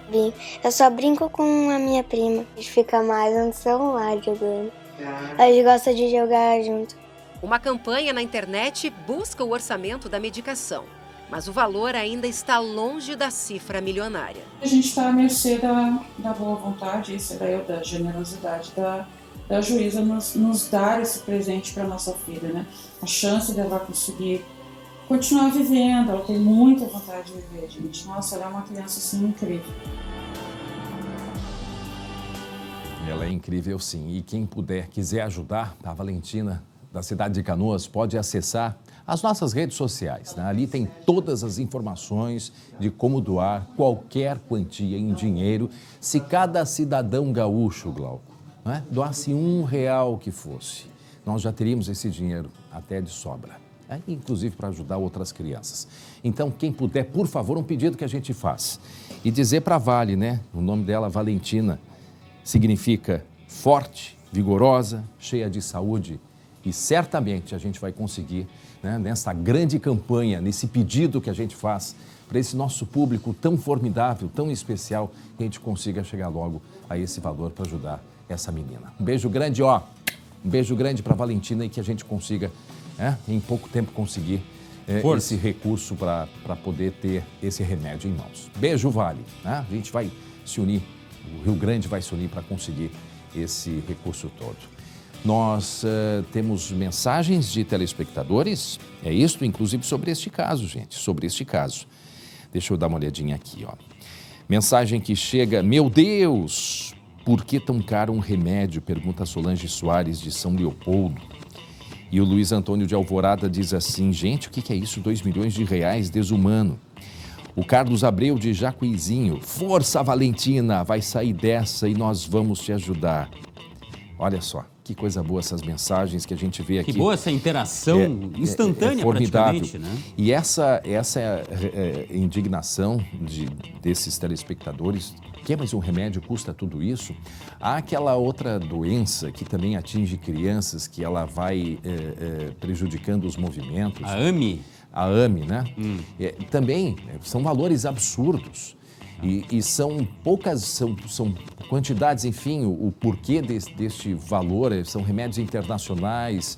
Eu só brinco com a minha prima. A gente fica mais no celular jogando. A gente gosta de jogar junto. Uma campanha na internet busca o orçamento da medicação, mas o valor ainda está longe da cifra milionária. A gente está à mercê da boa vontade, da generosidade da juíza nos dar esse presente para nossa filha, né? A chance dela conseguir continuar vivendo, ela tem muita vontade de viver, gente. Nossa, ela é uma criança assim incrível. Ela é incrível, sim. E quem quiser ajudar a Valentina da cidade de Canoas pode acessar as nossas redes sociais, né? Ali tem todas as informações de como doar qualquer quantia em dinheiro. Se cada cidadão gaúcho, Glauco, né, doasse R$1 que fosse, nós já teríamos esse dinheiro até de sobra, né? Inclusive para ajudar outras crianças. Então, quem puder, por favor, um pedido que a gente faz. E dizer para a Vale, né? O nome dela, Valentina, significa forte, vigorosa, cheia de saúde. E certamente a gente vai conseguir, né, nessa grande campanha, nesse pedido que a gente faz para esse nosso público tão formidável, tão especial, que a gente consiga chegar logo a esse valor para ajudar essa menina. Um beijo grande, ó. Um beijo grande para a Valentina e que a gente consiga, em pouco tempo, conseguir esse recurso para poder ter esse remédio em mãos. Beijo, Vale. Né? A gente vai se unir, o Rio Grande vai se unir para conseguir esse recurso todo. Nós temos mensagens de telespectadores, é isso, inclusive sobre este caso, gente, sobre este caso. Deixa eu dar uma olhadinha aqui, ó. Mensagem que chega, meu Deus, por que tão caro um remédio? Pergunta Solange Soares de São Leopoldo. E o Luiz Antônio de Alvorada diz assim, gente, o que é isso? R$2 milhões, desumano. O Carlos Abreu de Jacuizinho, força Valentina, vai sair dessa e nós vamos te ajudar. Olha só. Que coisa boa essas mensagens que a gente vê aqui. Que boa essa interação instantânea, praticamente, né? E essa indignação desses telespectadores, mas um remédio custa tudo isso? Há aquela outra doença que também atinge crianças, que ela vai prejudicando os movimentos. A AMI? A AMI, né? Também são valores absurdos. E são poucas, são quantidades, enfim, o porquê deste valor, são remédios internacionais,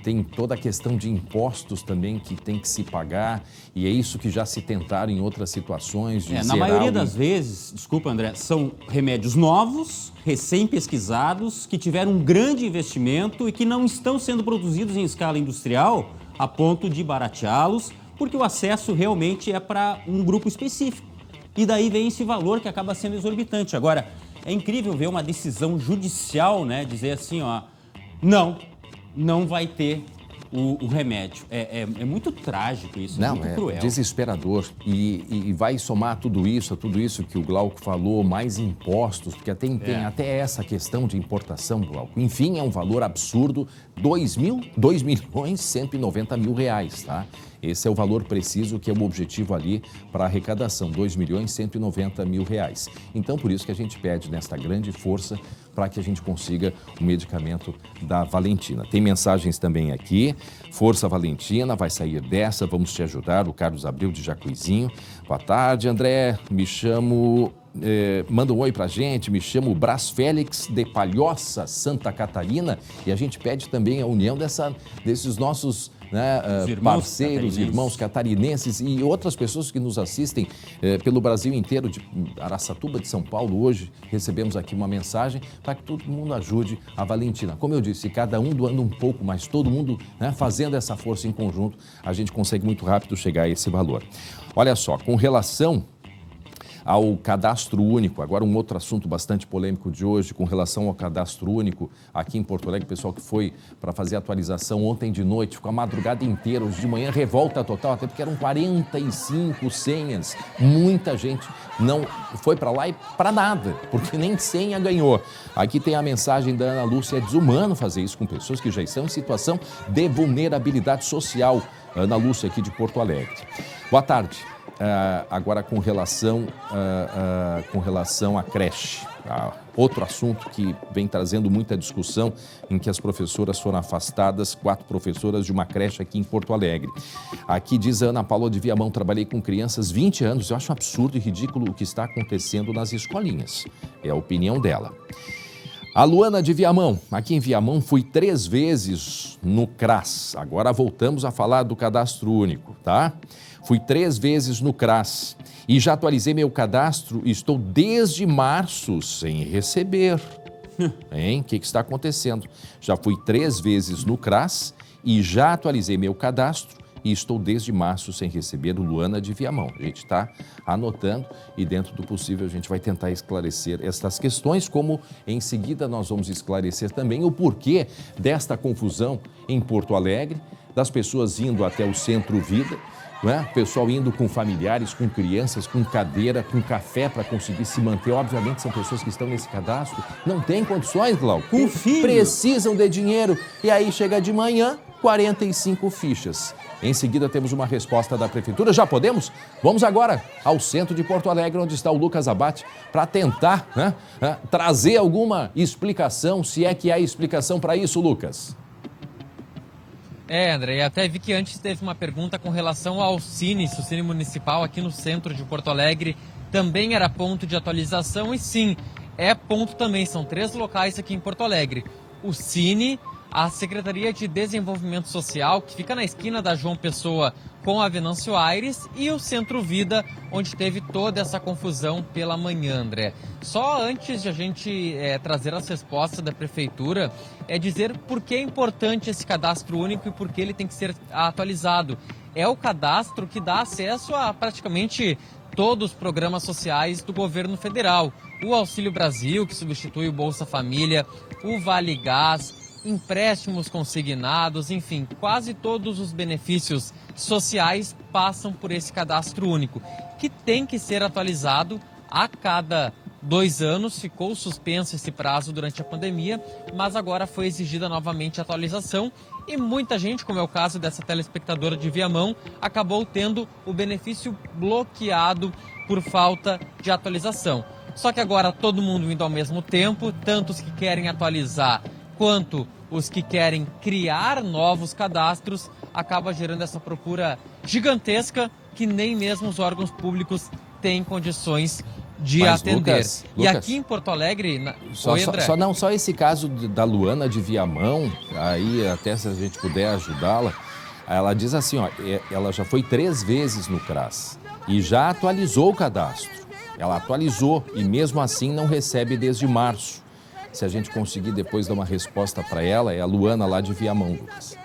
tem toda a questão de impostos também que tem que se pagar, e é isso que já se tentaram em outras situações. Na maioria das vezes, desculpa André, são remédios novos, recém-pesquisados, que tiveram um grande investimento e que não estão sendo produzidos em escala industrial a ponto de barateá-los, porque o acesso realmente é para um grupo específico. E daí vem esse valor que acaba sendo exorbitante. Agora, é incrível ver uma decisão judicial, né? Dizer assim, ó, não vai ter o remédio. É muito trágico isso, muito cruel. É desesperador. E vai somar tudo isso que o Glauco falou, mais impostos, porque tem até essa questão de importação, Glauco. Enfim, é um valor absurdo, R$2.190.000, tá? Esse é o valor preciso, que é o objetivo ali para a arrecadação, R$2.190.000. Então, por isso que a gente pede nesta grande força para que a gente consiga o medicamento da Valentina. Tem mensagens também aqui. Força Valentina, vai sair dessa, vamos te ajudar. O Carlos Abreu de Jacuizinho. Boa tarde, André. Me chamo... manda um oi pra gente, me chamo Brás Félix de Palhoça, Santa Catarina, e a gente pede também a união desses nossos parceiros, irmãos catarinenses e outras pessoas que nos assistem pelo Brasil inteiro, de Araçatuba, de São Paulo. Hoje recebemos aqui uma mensagem para que todo mundo ajude a Valentina. Como eu disse, cada um doando um pouco, mas todo mundo fazendo essa força em conjunto, a gente consegue muito rápido chegar a esse valor. Olha só, com relação ao cadastro único, agora um outro assunto bastante polêmico de hoje, com relação ao cadastro único aqui em Porto Alegre, o pessoal que foi para fazer a atualização ontem de noite, ficou a madrugada inteira, hoje de manhã revolta total, até porque eram 45 senhas, muita gente não foi para lá e para nada, porque nem senha ganhou. Aqui tem a mensagem da Ana Lúcia, é desumano fazer isso com pessoas que já estão em situação de vulnerabilidade social. Ana Lúcia, aqui de Porto Alegre. Boa tarde. Agora com relação à creche, outro assunto que vem trazendo muita discussão, em que as professoras foram afastadas, 4 professoras de uma creche aqui em Porto Alegre. Aqui diz a Ana Paula de Viamão, trabalhei com crianças 20 anos, eu acho absurdo e ridículo o que está acontecendo nas escolinhas, é a opinião dela. A Luana de Viamão, aqui em Viamão fui 3 vezes no CRAS, agora voltamos a falar do cadastro único, tá? Fui 3 vezes no CRAS e já atualizei meu cadastro e estou desde março sem receber. Hein? O que está acontecendo? Já fui 3 vezes no CRAS e já atualizei meu cadastro e estou desde março sem receber o Luana de Viamão. A gente está anotando e dentro do possível a gente vai tentar esclarecer estas questões, como em seguida nós vamos esclarecer também o porquê desta confusão em Porto Alegre, das pessoas indo até o Centro Vida, né? Pessoal indo com familiares, com crianças, com cadeira, com café para conseguir se manter. Obviamente são pessoas que estão nesse cadastro, não têm condições, Glauco, com filho, precisam de dinheiro. E aí chega de manhã, 45 fichas. Em seguida temos uma resposta da Prefeitura. Já podemos? Vamos agora ao centro de Porto Alegre, onde está o Lucas Abate, para tentar trazer alguma explicação, se é que há explicação para isso, Lucas. André, e até vi que antes teve uma pergunta com relação ao Cine, se o Cine Municipal aqui no centro de Porto Alegre também era ponto de atualização, e sim, é ponto também, são 3 locais aqui em Porto Alegre. O Cine, a Secretaria de Desenvolvimento Social, que fica na esquina da João Pessoa com a Venâncio Aires, e o Centro Vida, onde teve toda essa confusão pela manhã, André. Só antes de a gente trazer as respostas da Prefeitura, dizer por que é importante esse cadastro único e por que ele tem que ser atualizado. É o cadastro que dá acesso a praticamente todos os programas sociais do governo federal. O Auxílio Brasil, que substitui o Bolsa Família, o Vale Gás, empréstimos consignados, enfim, quase todos os benefícios sociais passam por esse cadastro único, que tem que ser atualizado a cada 2 anos. Ficou suspenso esse prazo durante a pandemia, mas agora foi exigida novamente a atualização e muita gente, como é o caso dessa telespectadora de Viamão, acabou tendo o benefício bloqueado por falta de atualização. Só que agora todo mundo indo ao mesmo tempo, tanto os que querem atualizar quanto os que querem criar novos cadastros, acaba gerando essa procura gigantesca que nem mesmo os órgãos públicos têm condições de atender. Lucas, e aqui em Porto Alegre... Só esse caso da Luana de Viamão, aí até se a gente puder ajudá-la, ela diz assim, ela já foi 3 vezes no CRAS e já atualizou o cadastro. Ela atualizou e mesmo assim não recebe desde março. Se a gente conseguir depois dar uma resposta para ela, é a Luana lá de Viamão, Lucas.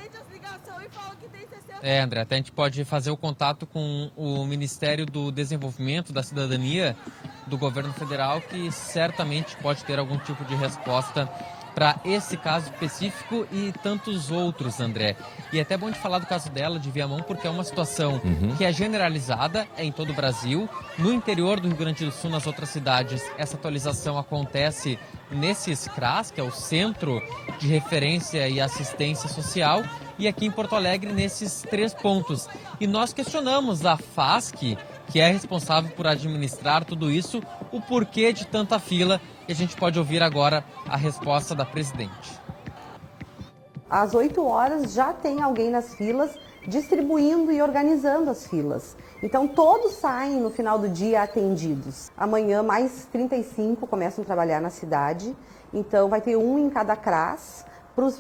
André, até a gente pode fazer o contato com o Ministério do Desenvolvimento da Cidadania do governo federal, que certamente pode ter algum tipo de resposta para esse caso específico e tantos outros, André. E é até bom de falar do caso dela, de Viamão, porque é uma situação que é generalizada, em todo o Brasil. No interior do Rio Grande do Sul, nas outras cidades, essa atualização acontece nesses CRAS, que é o Centro de Referência e Assistência Social, e aqui em Porto Alegre, nesses 3 pontos. E nós questionamos a FASC, que é responsável por administrar tudo isso, o porquê de tanta fila, e a gente pode ouvir agora a resposta da presidente. Às 8 horas já tem alguém nas filas distribuindo e organizando as filas. Então todos saem no final do dia atendidos. Amanhã mais 35 começam a trabalhar na cidade, então vai ter 1 em cada CRAS,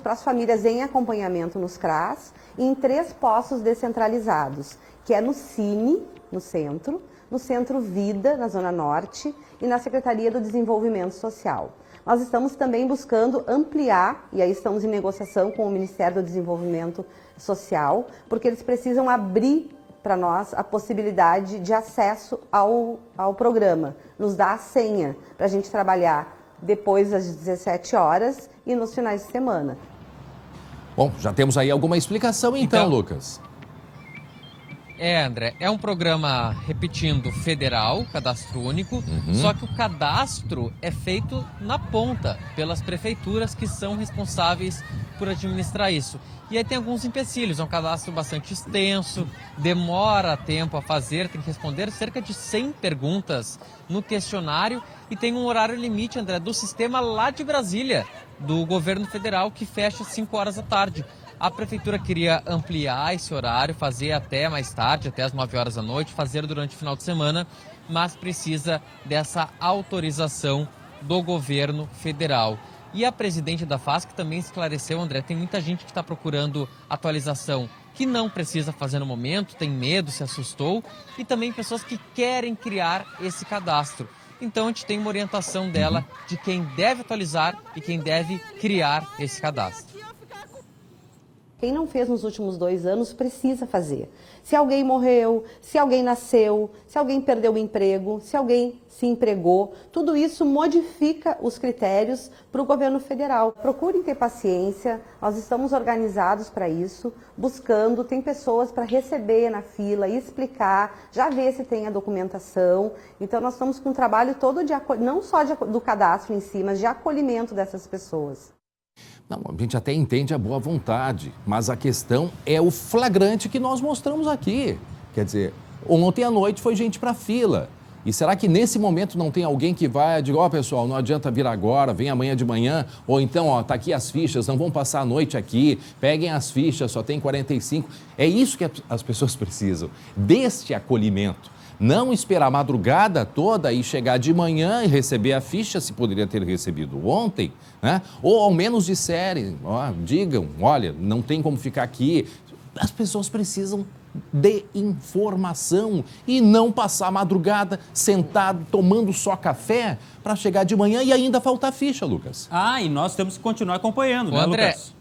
para as famílias em acompanhamento nos CRAS, e em 3 postos descentralizados, que é no Cine, no Centro Vida, na Zona Norte, e na Secretaria do Desenvolvimento Social. Nós estamos também buscando ampliar, e aí estamos em negociação com o Ministério do Desenvolvimento Social, porque eles precisam abrir para nós a possibilidade de acesso ao programa, nos dá a senha para a gente trabalhar depois das 17 horas e nos finais de semana. Bom, já temos aí alguma explicação então, Lucas. André, é um programa, repetindo, federal, cadastro único, só que o cadastro é feito na ponta, pelas prefeituras que são responsáveis por administrar isso. E aí tem alguns empecilhos, é um cadastro bastante extenso, demora tempo a fazer, tem que responder cerca de 100 perguntas no questionário e tem um horário limite, André, do sistema lá de Brasília, do governo federal, que fecha às 5 horas da tarde. A prefeitura queria ampliar esse horário, fazer até mais tarde, até as 9 horas da noite, fazer durante o final de semana, mas precisa dessa autorização do governo federal. E a presidente da FASC também esclareceu, André, tem muita gente que está procurando atualização que não precisa fazer no momento, tem medo, se assustou, e também pessoas que querem criar esse cadastro. Então a gente tem uma orientação dela de quem deve atualizar e quem deve criar esse cadastro. Quem não fez nos últimos 2 anos precisa fazer. Se alguém morreu, se alguém nasceu, se alguém perdeu o emprego, se alguém se empregou, tudo isso modifica os critérios para o governo federal. Procurem ter paciência, nós estamos organizados para isso, buscando, tem pessoas para receber na fila, explicar, já ver se tem a documentação. Então nós estamos com um trabalho todo de não só do cadastro em si, mas de acolhimento dessas pessoas. Não, a gente até entende a boa vontade, mas a questão é o flagrante que nós mostramos aqui. Quer dizer, ontem à noite foi gente para fila. E será que nesse momento não tem alguém que vai dizer, ó, pessoal, não adianta vir agora, vem amanhã de manhã, ou então, ó, tá aqui as fichas, não vão passar a noite aqui, peguem as fichas, só tem 45. É isso que as pessoas precisam, deste acolhimento. Não esperar a madrugada toda e chegar de manhã e receber a ficha, se poderia ter recebido ontem, né? Ou ao menos disserem, ó, digam, olha, não tem como ficar aqui. As pessoas precisam de informação e não passar a madrugada sentado, tomando só café para chegar de manhã e ainda faltar ficha, Lucas. E nós temos que continuar acompanhando, né, André, Lucas?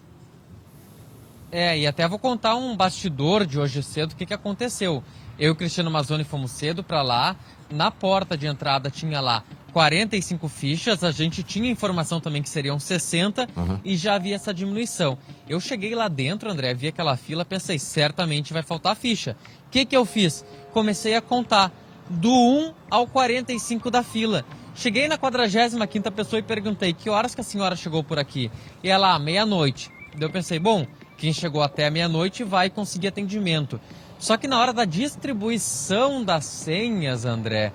E até vou contar um bastidor de hoje cedo, o que aconteceu. Eu e o Cristiano Mazzoni fomos cedo para lá, na porta de entrada tinha lá 45 fichas, a gente tinha informação também que seriam 60 e já havia essa diminuição. Eu cheguei lá dentro, André, vi aquela fila, pensei, certamente vai faltar ficha. O que eu fiz? Comecei a contar do 1 ao 45 da fila. Cheguei na 45ª pessoa e perguntei, que horas que a senhora chegou por aqui? E ela, meia-noite. Eu pensei, bom, quem chegou até a meia-noite vai conseguir atendimento. Só que na hora da distribuição das senhas, André,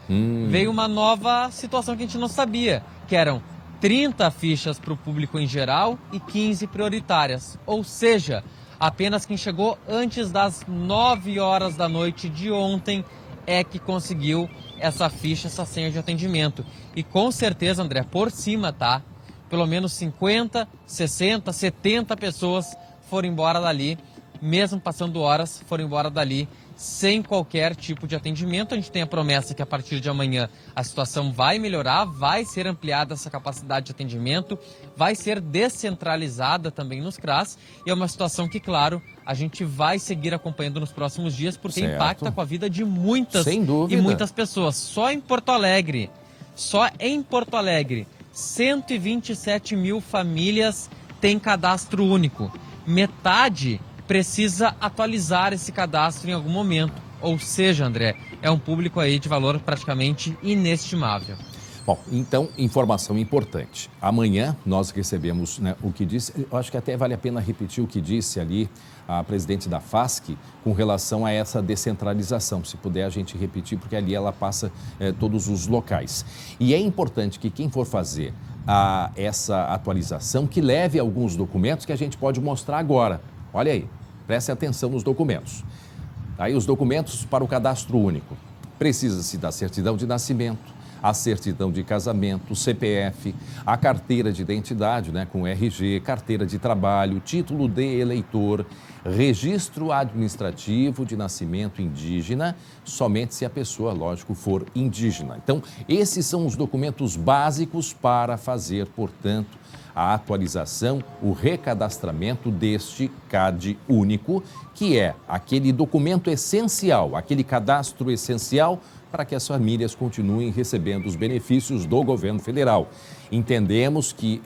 veio uma nova situação que a gente não sabia, que eram 30 fichas para o público em geral e 15 prioritárias. Ou seja, apenas quem chegou antes das 9 horas da noite de ontem é que conseguiu essa ficha, essa senha de atendimento. E com certeza, André, por cima, tá? Pelo menos 50, 60, 70 pessoas foram embora dali. Mesmo passando horas, foram embora dali sem qualquer tipo de atendimento. A gente tem a promessa que a partir de amanhã a situação vai melhorar, vai ser ampliada essa capacidade de atendimento, vai ser descentralizada também nos CRAS. E é uma situação que, claro, a gente vai seguir acompanhando nos próximos dias, porque impacta com a vida de muitas e muitas pessoas. Só em Porto Alegre, 127 mil famílias têm cadastro único. Metade precisa atualizar esse cadastro em algum momento. Ou seja, André, é um público aí de valor praticamente inestimável. Bom, então, informação importante. Amanhã nós recebemos, né, o que disse, eu acho que até vale a pena repetir o que disse ali a presidente da FASC com relação a essa descentralização. Se puder a gente repetir, porque ali ela passa todos os locais. E é importante que quem for fazer essa atualização, que leve alguns documentos que a gente pode mostrar agora. Olha aí, preste atenção nos documentos. Aí os documentos para o cadastro único. Precisa-se da certidão de nascimento, a certidão de casamento, o CPF, a carteira de identidade, né, com RG, carteira de trabalho, título de eleitor, registro administrativo de nascimento indígena, somente se a pessoa, lógico, for indígena. Então, esses são os documentos básicos para fazer, portanto, a atualização, o recadastramento deste CAD único, que é aquele documento essencial, aquele cadastro essencial para que as famílias continuem recebendo os benefícios do governo federal. Entendemos que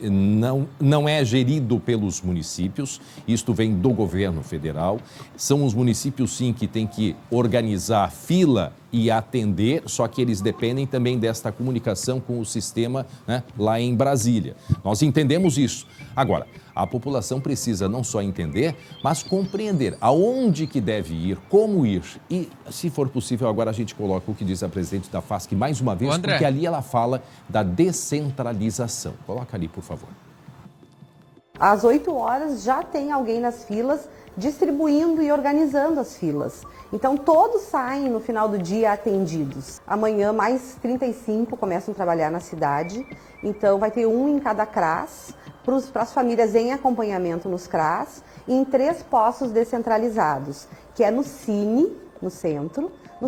não é gerido pelos municípios, isto vem do governo federal. São os municípios, sim, que têm que organizar a fila e atender, só que eles dependem também desta comunicação com o sistema, né, lá em Brasília. Nós entendemos isso. Agora, a população precisa não só entender, mas compreender aonde que deve ir, como ir. E, se for possível, agora a gente coloca o que diz a presidente da FASC mais uma vez, porque ali ela fala da descentralização. Coloca ali, por favor. Às 8 horas já tem alguém nas filas distribuindo e organizando as filas. Então todos saem no final do dia atendidos. Amanhã mais 35 começam a trabalhar na cidade, então vai ter um em cada CRAS, para as famílias em acompanhamento nos CRAS, e em 3 postos descentralizados, que é no Cine, no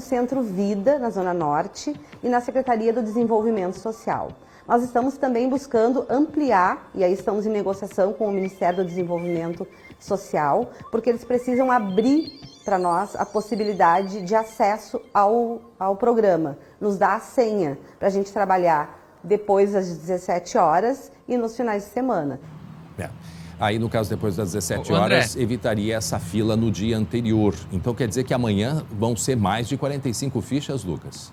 Centro Vida, na Zona Norte, e na Secretaria do Desenvolvimento Social. Nós estamos também buscando ampliar, e aí estamos em negociação com o Ministério do Desenvolvimento Social, porque eles precisam abrir para nós a possibilidade de acesso ao programa, nos dá a senha para a gente trabalhar depois das 17 horas e nos finais de semana. Aí, no caso, depois das 17 horas, evitaria essa fila no dia anterior. Então, quer dizer que amanhã vão ser mais de 45 fichas, Lucas?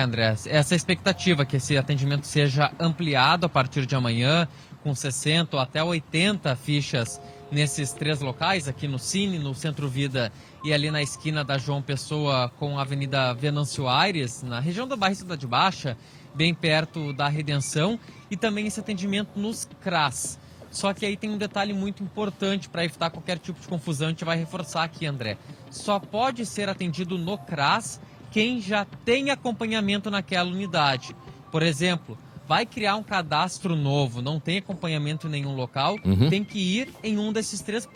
André, essa é a expectativa, que esse atendimento seja ampliado a partir de amanhã, com 60 ou até 80 fichas nesses 3 locais, aqui no Cine, no Centro Vida e ali na esquina da João Pessoa com a Avenida Venâncio Aires, na região da Barra Cidade Baixa, bem perto da Redenção, e também esse atendimento nos CRAS. Só que aí tem um detalhe muito importante para evitar qualquer tipo de confusão, a gente vai reforçar aqui, André. Só pode ser atendido no CRAS quem já tem acompanhamento naquela unidade. Por exemplo, vai criar um cadastro novo, não tem acompanhamento em nenhum local, tem que ir em um desses 3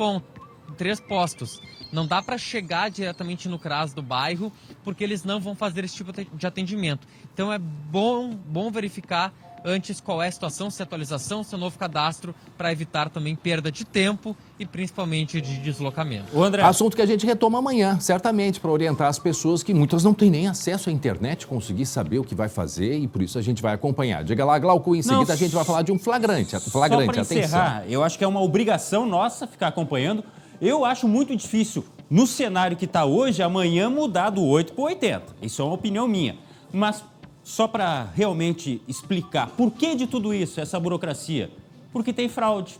postos. Não dá para chegar diretamente no CRAS do bairro, porque eles não vão fazer esse tipo de atendimento. Então é bom verificar antes qual é a situação, se é atualização, se é novo cadastro, para evitar também perda de tempo e principalmente de deslocamento. André. Assunto que a gente retoma amanhã, certamente, para orientar as pessoas que muitas não têm nem acesso à internet, conseguir saber o que vai fazer, e por isso a gente vai acompanhar. Diga lá, Glauco, em seguida a gente vai falar de um flagrante. Só para encerrar, eu acho que é uma obrigação nossa ficar acompanhando. Eu acho muito difícil, no cenário que está hoje, amanhã mudar do 8 para 80. Isso é uma opinião minha. Mas só para realmente explicar por que de tudo isso, essa burocracia. Porque tem fraude.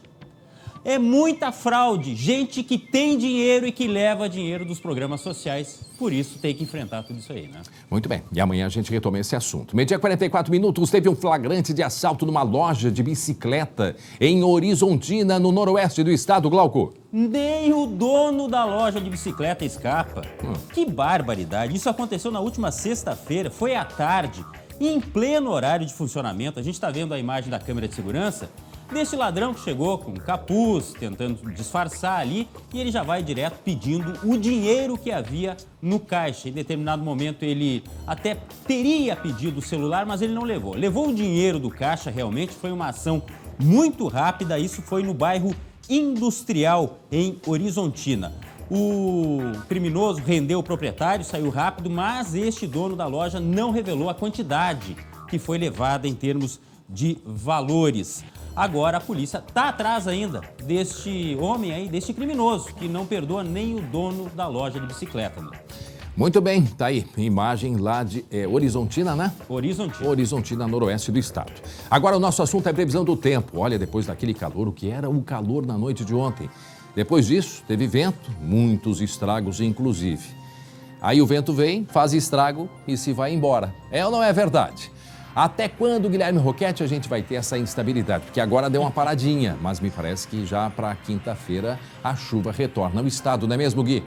É muita fraude. Gente que tem dinheiro e que leva dinheiro dos programas sociais. Por isso tem que enfrentar tudo isso aí, né? Muito bem. E amanhã a gente retoma esse assunto. Meio-dia 44 minutos, teve um flagrante de assalto numa loja de bicicleta em Horizontina, no noroeste do estado, Glauco. Nem o dono da loja de bicicleta escapa. Que barbaridade. Isso aconteceu na última sexta-feira, foi à tarde, em pleno horário de funcionamento. A gente está vendo a imagem da câmera de segurança desse ladrão que chegou com um capuz, tentando disfarçar ali, e ele já vai direto pedindo o dinheiro que havia no caixa. Em determinado momento ele até teria pedido o celular, mas ele não levou. Levou o dinheiro do caixa, realmente foi uma ação muito rápida. Isso foi no bairro Industrial, em Horizontina. O criminoso rendeu o proprietário, saiu rápido, mas este dono da loja não revelou a quantidade que foi levada em termos de valores. Agora a polícia está atrás ainda deste homem aí, deste criminoso, que não perdoa nem o dono da loja de bicicleta. Né? Muito bem, tá aí, imagem lá de Horizontina, né? Horizontina. Horizontina, noroeste do estado. Agora o nosso assunto é previsão do tempo. Olha, depois daquele calor, o que era o calor na noite de ontem. Depois disso, teve vento, muitos estragos inclusive. Aí o vento vem, faz estrago e se vai embora. É ou não é verdade? Até quando, Guilherme Roquette, a gente vai ter essa instabilidade? Porque agora deu uma paradinha, mas me parece que já para quinta-feira a chuva retorna ao estado, não é mesmo, Gui?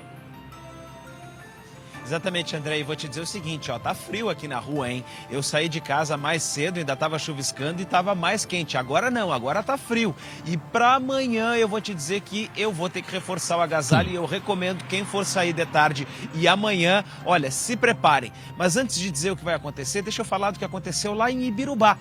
Exatamente, André, e vou te dizer o seguinte, ó, tá frio aqui na rua, hein? Eu saí de casa mais cedo, ainda tava chuviscando e tava mais quente. Agora não, agora tá frio. E pra amanhã eu vou te dizer que eu vou ter que reforçar o agasalho e eu recomendo quem for sair de tarde e amanhã, olha, se preparem. Mas antes de dizer o que vai acontecer, deixa eu falar do que aconteceu lá em Ibirubá.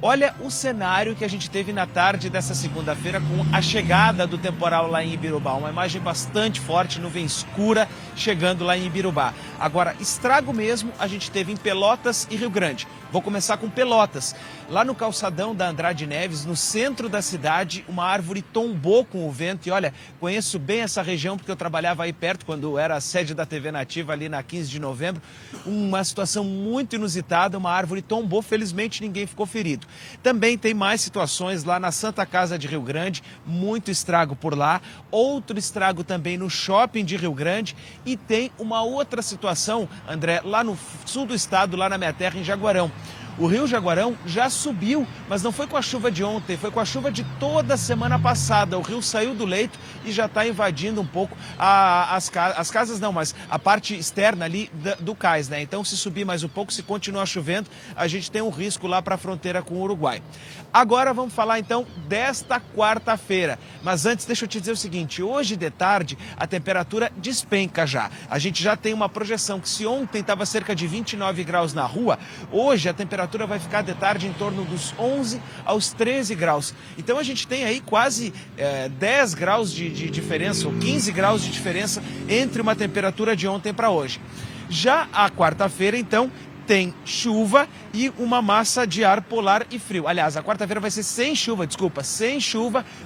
Olha o cenário que a gente teve na tarde dessa segunda-feira com a chegada do temporal lá em Ibirubá. Uma imagem bastante forte, nuvem escura chegando lá em Ibirubá. Agora, estrago mesmo a gente teve em Pelotas e Rio Grande. Vou começar com Pelotas. Lá no calçadão da Andrade Neves, no centro da cidade, uma árvore tombou com o vento. E olha, conheço bem essa região porque eu trabalhava aí perto quando era a sede da TV Nativa ali na 15 de novembro. Uma situação muito inusitada, uma árvore tombou, felizmente ninguém ficou ferido. Também tem mais situações lá na Santa Casa de Rio Grande, muito estrago por lá. Outro estrago também no shopping de Rio Grande. E tem uma outra situação, André, lá no sul do estado, lá na minha terra, em Jaguarão. O rio Jaguarão já subiu, mas não foi com a chuva de ontem, foi com a chuva de toda a semana passada. O rio saiu do leito e já está invadindo um pouco as casas, não, mas a parte externa ali do cais, né? Então, se subir mais um pouco, se continuar chovendo, a gente tem um risco lá para a fronteira com o Uruguai. Agora vamos falar então desta quarta-feira. Mas antes, deixa eu te dizer o seguinte, hoje de tarde a temperatura despenca já. A gente já tem uma projeção que se ontem estava cerca de 29 graus na rua, hoje a temperatura temperatura vai ficar de tarde em torno dos 11 aos 13 graus. Então a gente tem aí quase 10 graus de diferença, ou 15 graus de diferença entre uma temperatura de ontem para hoje. Já a quarta-feira, então, tem chuva e uma massa de ar polar e frio. Aliás, a quarta-feira vai ser sem chuva,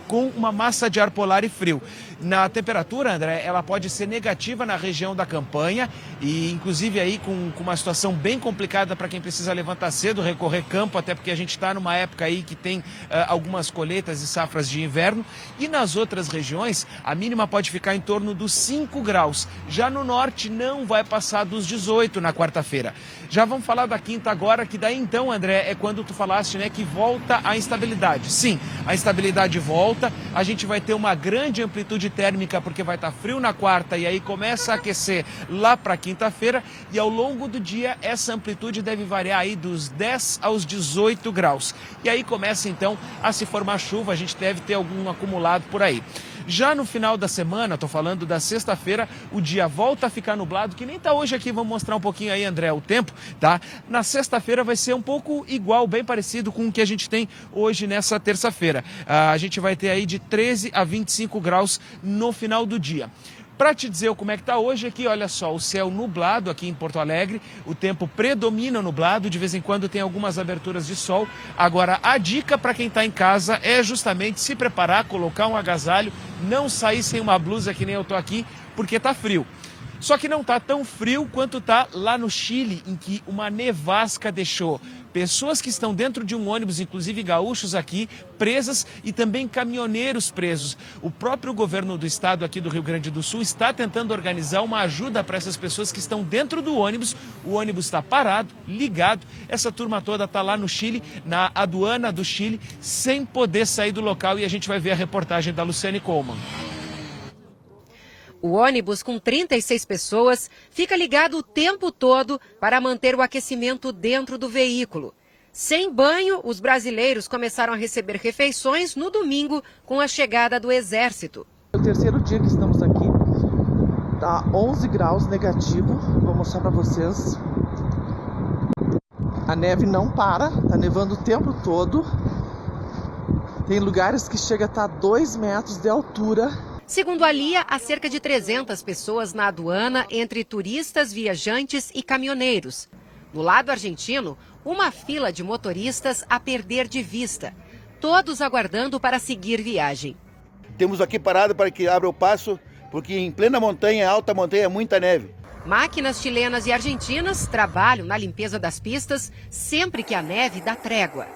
com uma massa de ar polar e frio. Na temperatura, André, ela pode ser negativa na região da campanha e, inclusive, aí com uma situação bem complicada para quem precisa levantar cedo, recorrer campo, até porque a gente está numa época aí que tem algumas colheitas e safras de inverno. E nas outras regiões, a mínima pode ficar em torno dos 5 graus. Já no norte, não vai passar dos 18 na quarta-feira. Já vamos falar da quinta agora, que daí então, André, é quando tu falaste, né, que volta a instabilidade. Sim, a instabilidade volta, a gente vai ter uma grande amplitude térmica porque vai estar frio na quarta e aí começa a aquecer lá para quinta-feira e ao longo do dia essa amplitude deve variar aí dos 10 aos 18 graus. E aí começa então a se formar chuva, a gente deve ter algum acumulado por aí. Já no final da semana, estou falando da sexta-feira, o dia volta a ficar nublado, que nem está hoje aqui, vamos mostrar um pouquinho aí, André, o tempo, tá? Na sexta-feira vai ser um pouco igual, bem parecido com o que a gente tem hoje nessa terça-feira. A gente vai ter aí de 13 a 25 graus no final do dia. Para te dizer como é que está hoje aqui, olha só, o céu nublado aqui em Porto Alegre, o tempo predomina nublado, de vez em quando tem algumas aberturas de sol. Agora, a dica para quem está em casa é justamente se preparar, colocar um agasalho, não sair sem uma blusa que nem eu tô aqui, porque tá frio. Só que não tá tão frio quanto tá lá no Chile, em que uma nevasca deixou pessoas que estão dentro de um ônibus, inclusive gaúchos aqui, presas e também caminhoneiros presos. O próprio governo do estado aqui do Rio Grande do Sul está tentando organizar uma ajuda para essas pessoas que estão dentro do ônibus. O ônibus está parado, ligado. Essa turma toda está lá no Chile, na aduana do Chile, sem poder sair do local e a gente vai ver a reportagem da Luciane Coleman. O ônibus com 36 pessoas fica ligado o tempo todo para manter o aquecimento dentro do veículo. Sem banho, os brasileiros começaram a receber refeições no domingo com a chegada do Exército. É o terceiro dia que estamos aqui, tá 11 graus negativo, vou mostrar para vocês. A neve não para, tá nevando o tempo todo. Tem lugares que chega a estar 2 metros de altura. Segundo a Lia, há cerca de 300 pessoas na aduana, entre turistas, viajantes e caminhoneiros. Do lado argentino, uma fila de motoristas a perder de vista, todos aguardando para seguir viagem. Temos aqui parado para que abra o passo, porque em plena montanha, alta montanha, muita neve. Máquinas chilenas e argentinas trabalham na limpeza das pistas sempre que a neve dá trégua.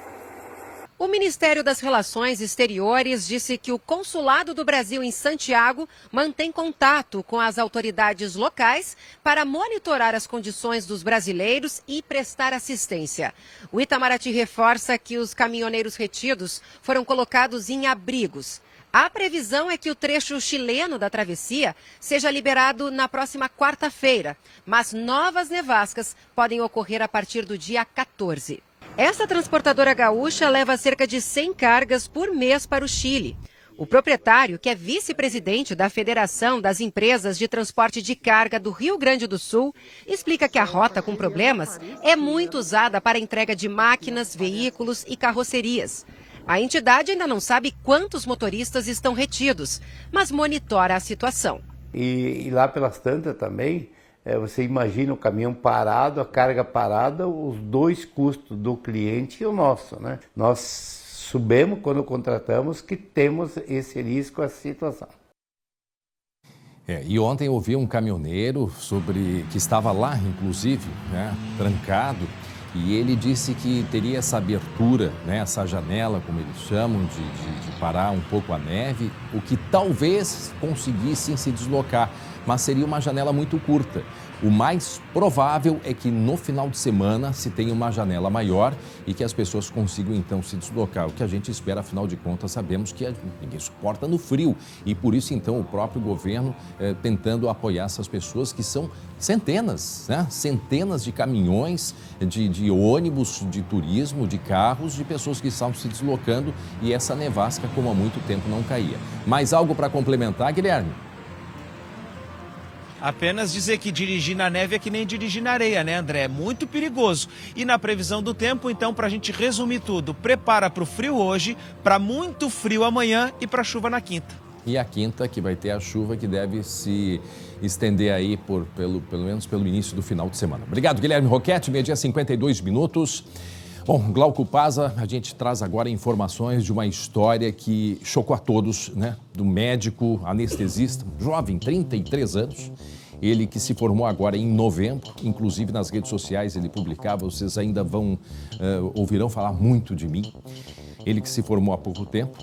O Ministério das Relações Exteriores disse que o Consulado do Brasil em Santiago mantém contato com as autoridades locais para monitorar as condições dos brasileiros e prestar assistência. O Itamaraty reforça que os caminhoneiros retidos foram colocados em abrigos. A previsão é que o trecho chileno da travessia seja liberado na próxima quarta-feira, mas novas nevascas podem ocorrer a partir do dia 14. Esta transportadora gaúcha leva cerca de 100 cargas por mês para o Chile. O proprietário, que é vice-presidente da Federação das Empresas de Transporte de Carga do Rio Grande do Sul, explica que a rota com problemas é muito usada para a entrega de máquinas, veículos e carrocerias. A entidade ainda não sabe quantos motoristas estão retidos, mas monitora a situação. E lá pelas tantas também, você imagina o caminhão parado, a carga parada, os dois custos do cliente e o nosso, né? Nós sabemos quando contratamos que temos esse risco, essa situação. E ontem eu ouvi um caminhoneiro que estava lá, inclusive, né, trancado, e ele disse que teria essa abertura, né, essa janela, como eles chamam, de parar um pouco a neve, o que talvez conseguissem se deslocar, mas seria uma janela muito curta. O mais provável é que no final de semana se tenha uma janela maior e que as pessoas consigam então se deslocar. O que a gente espera, afinal de contas, sabemos que ninguém suporta no frio. E por isso então o próprio governo tentando apoiar essas pessoas que são centenas, né? Centenas de caminhões, de ônibus, de turismo, de carros, de pessoas que estavam se deslocando e essa nevasca como há muito tempo não caía. Mais algo para complementar, Guilherme? Apenas dizer que dirigir na neve é que nem dirigir na areia, né, André? É muito perigoso. E na previsão do tempo, então, para a gente resumir tudo, prepara para o frio hoje, para muito frio amanhã e para chuva na quinta. E a quinta, que vai ter a chuva que deve se estender aí pelo menos pelo início do final de semana. Obrigado, Guilherme Roquete, meio-dia 52 minutos. Bom, Glauco Pazza, a gente traz agora informações de uma história que chocou a todos, né? Do médico anestesista, jovem, 33 anos. Ele que se formou agora em novembro, inclusive nas redes sociais ele publicava, vocês ainda ouvirão falar muito de mim. Ele que se formou há pouco tempo,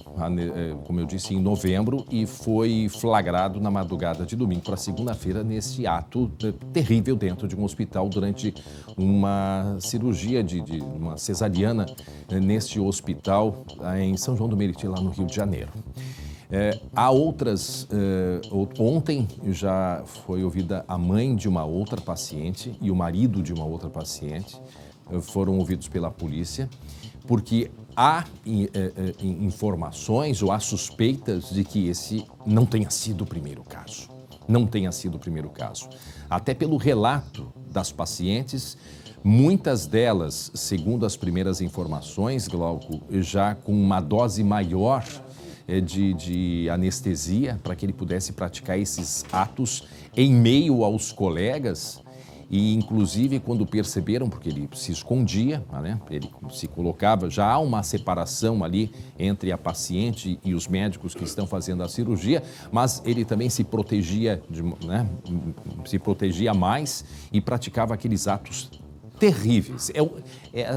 como eu disse, em novembro, e foi flagrado na madrugada de domingo para segunda-feira nesse ato terrível dentro de um hospital durante uma cirurgia de uma cesariana neste hospital em São João do Meriti, lá no Rio de Janeiro. Há outras... Ontem já foi ouvida a mãe de uma outra paciente e o marido de uma outra paciente. Foram ouvidos pela polícia, porque há informações ou há suspeitas de que esse não tenha sido o primeiro caso. Não tenha sido o primeiro caso. Até pelo relato das pacientes, muitas delas, segundo as primeiras informações, Glauco, já com uma dose maior de anestesia para que ele pudesse praticar esses atos em meio aos colegas. E, inclusive, quando perceberam, porque ele se escondia, né? Ele se colocava, já há uma separação ali entre a paciente e os médicos que estão fazendo a cirurgia, mas ele também se protegia, se protegia mais e praticava aqueles atos terríveis.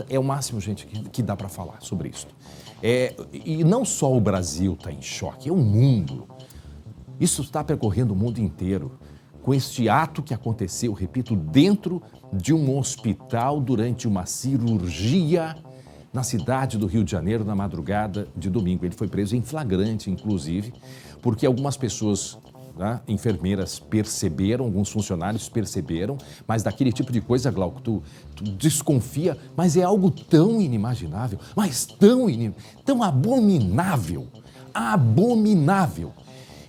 É o máximo, gente, que dá para falar sobre isso. E não só o Brasil está em choque, é o mundo. Isso está percorrendo o mundo inteiro. Com este ato que aconteceu, repito, dentro de um hospital durante uma cirurgia na cidade do Rio de Janeiro, na madrugada de domingo. Ele foi preso em flagrante, inclusive, porque algumas pessoas, né, enfermeiras, perceberam, alguns funcionários perceberam, mas daquele tipo de coisa, Glauco, tu desconfia, mas é algo tão inimaginável, mas tão abominável,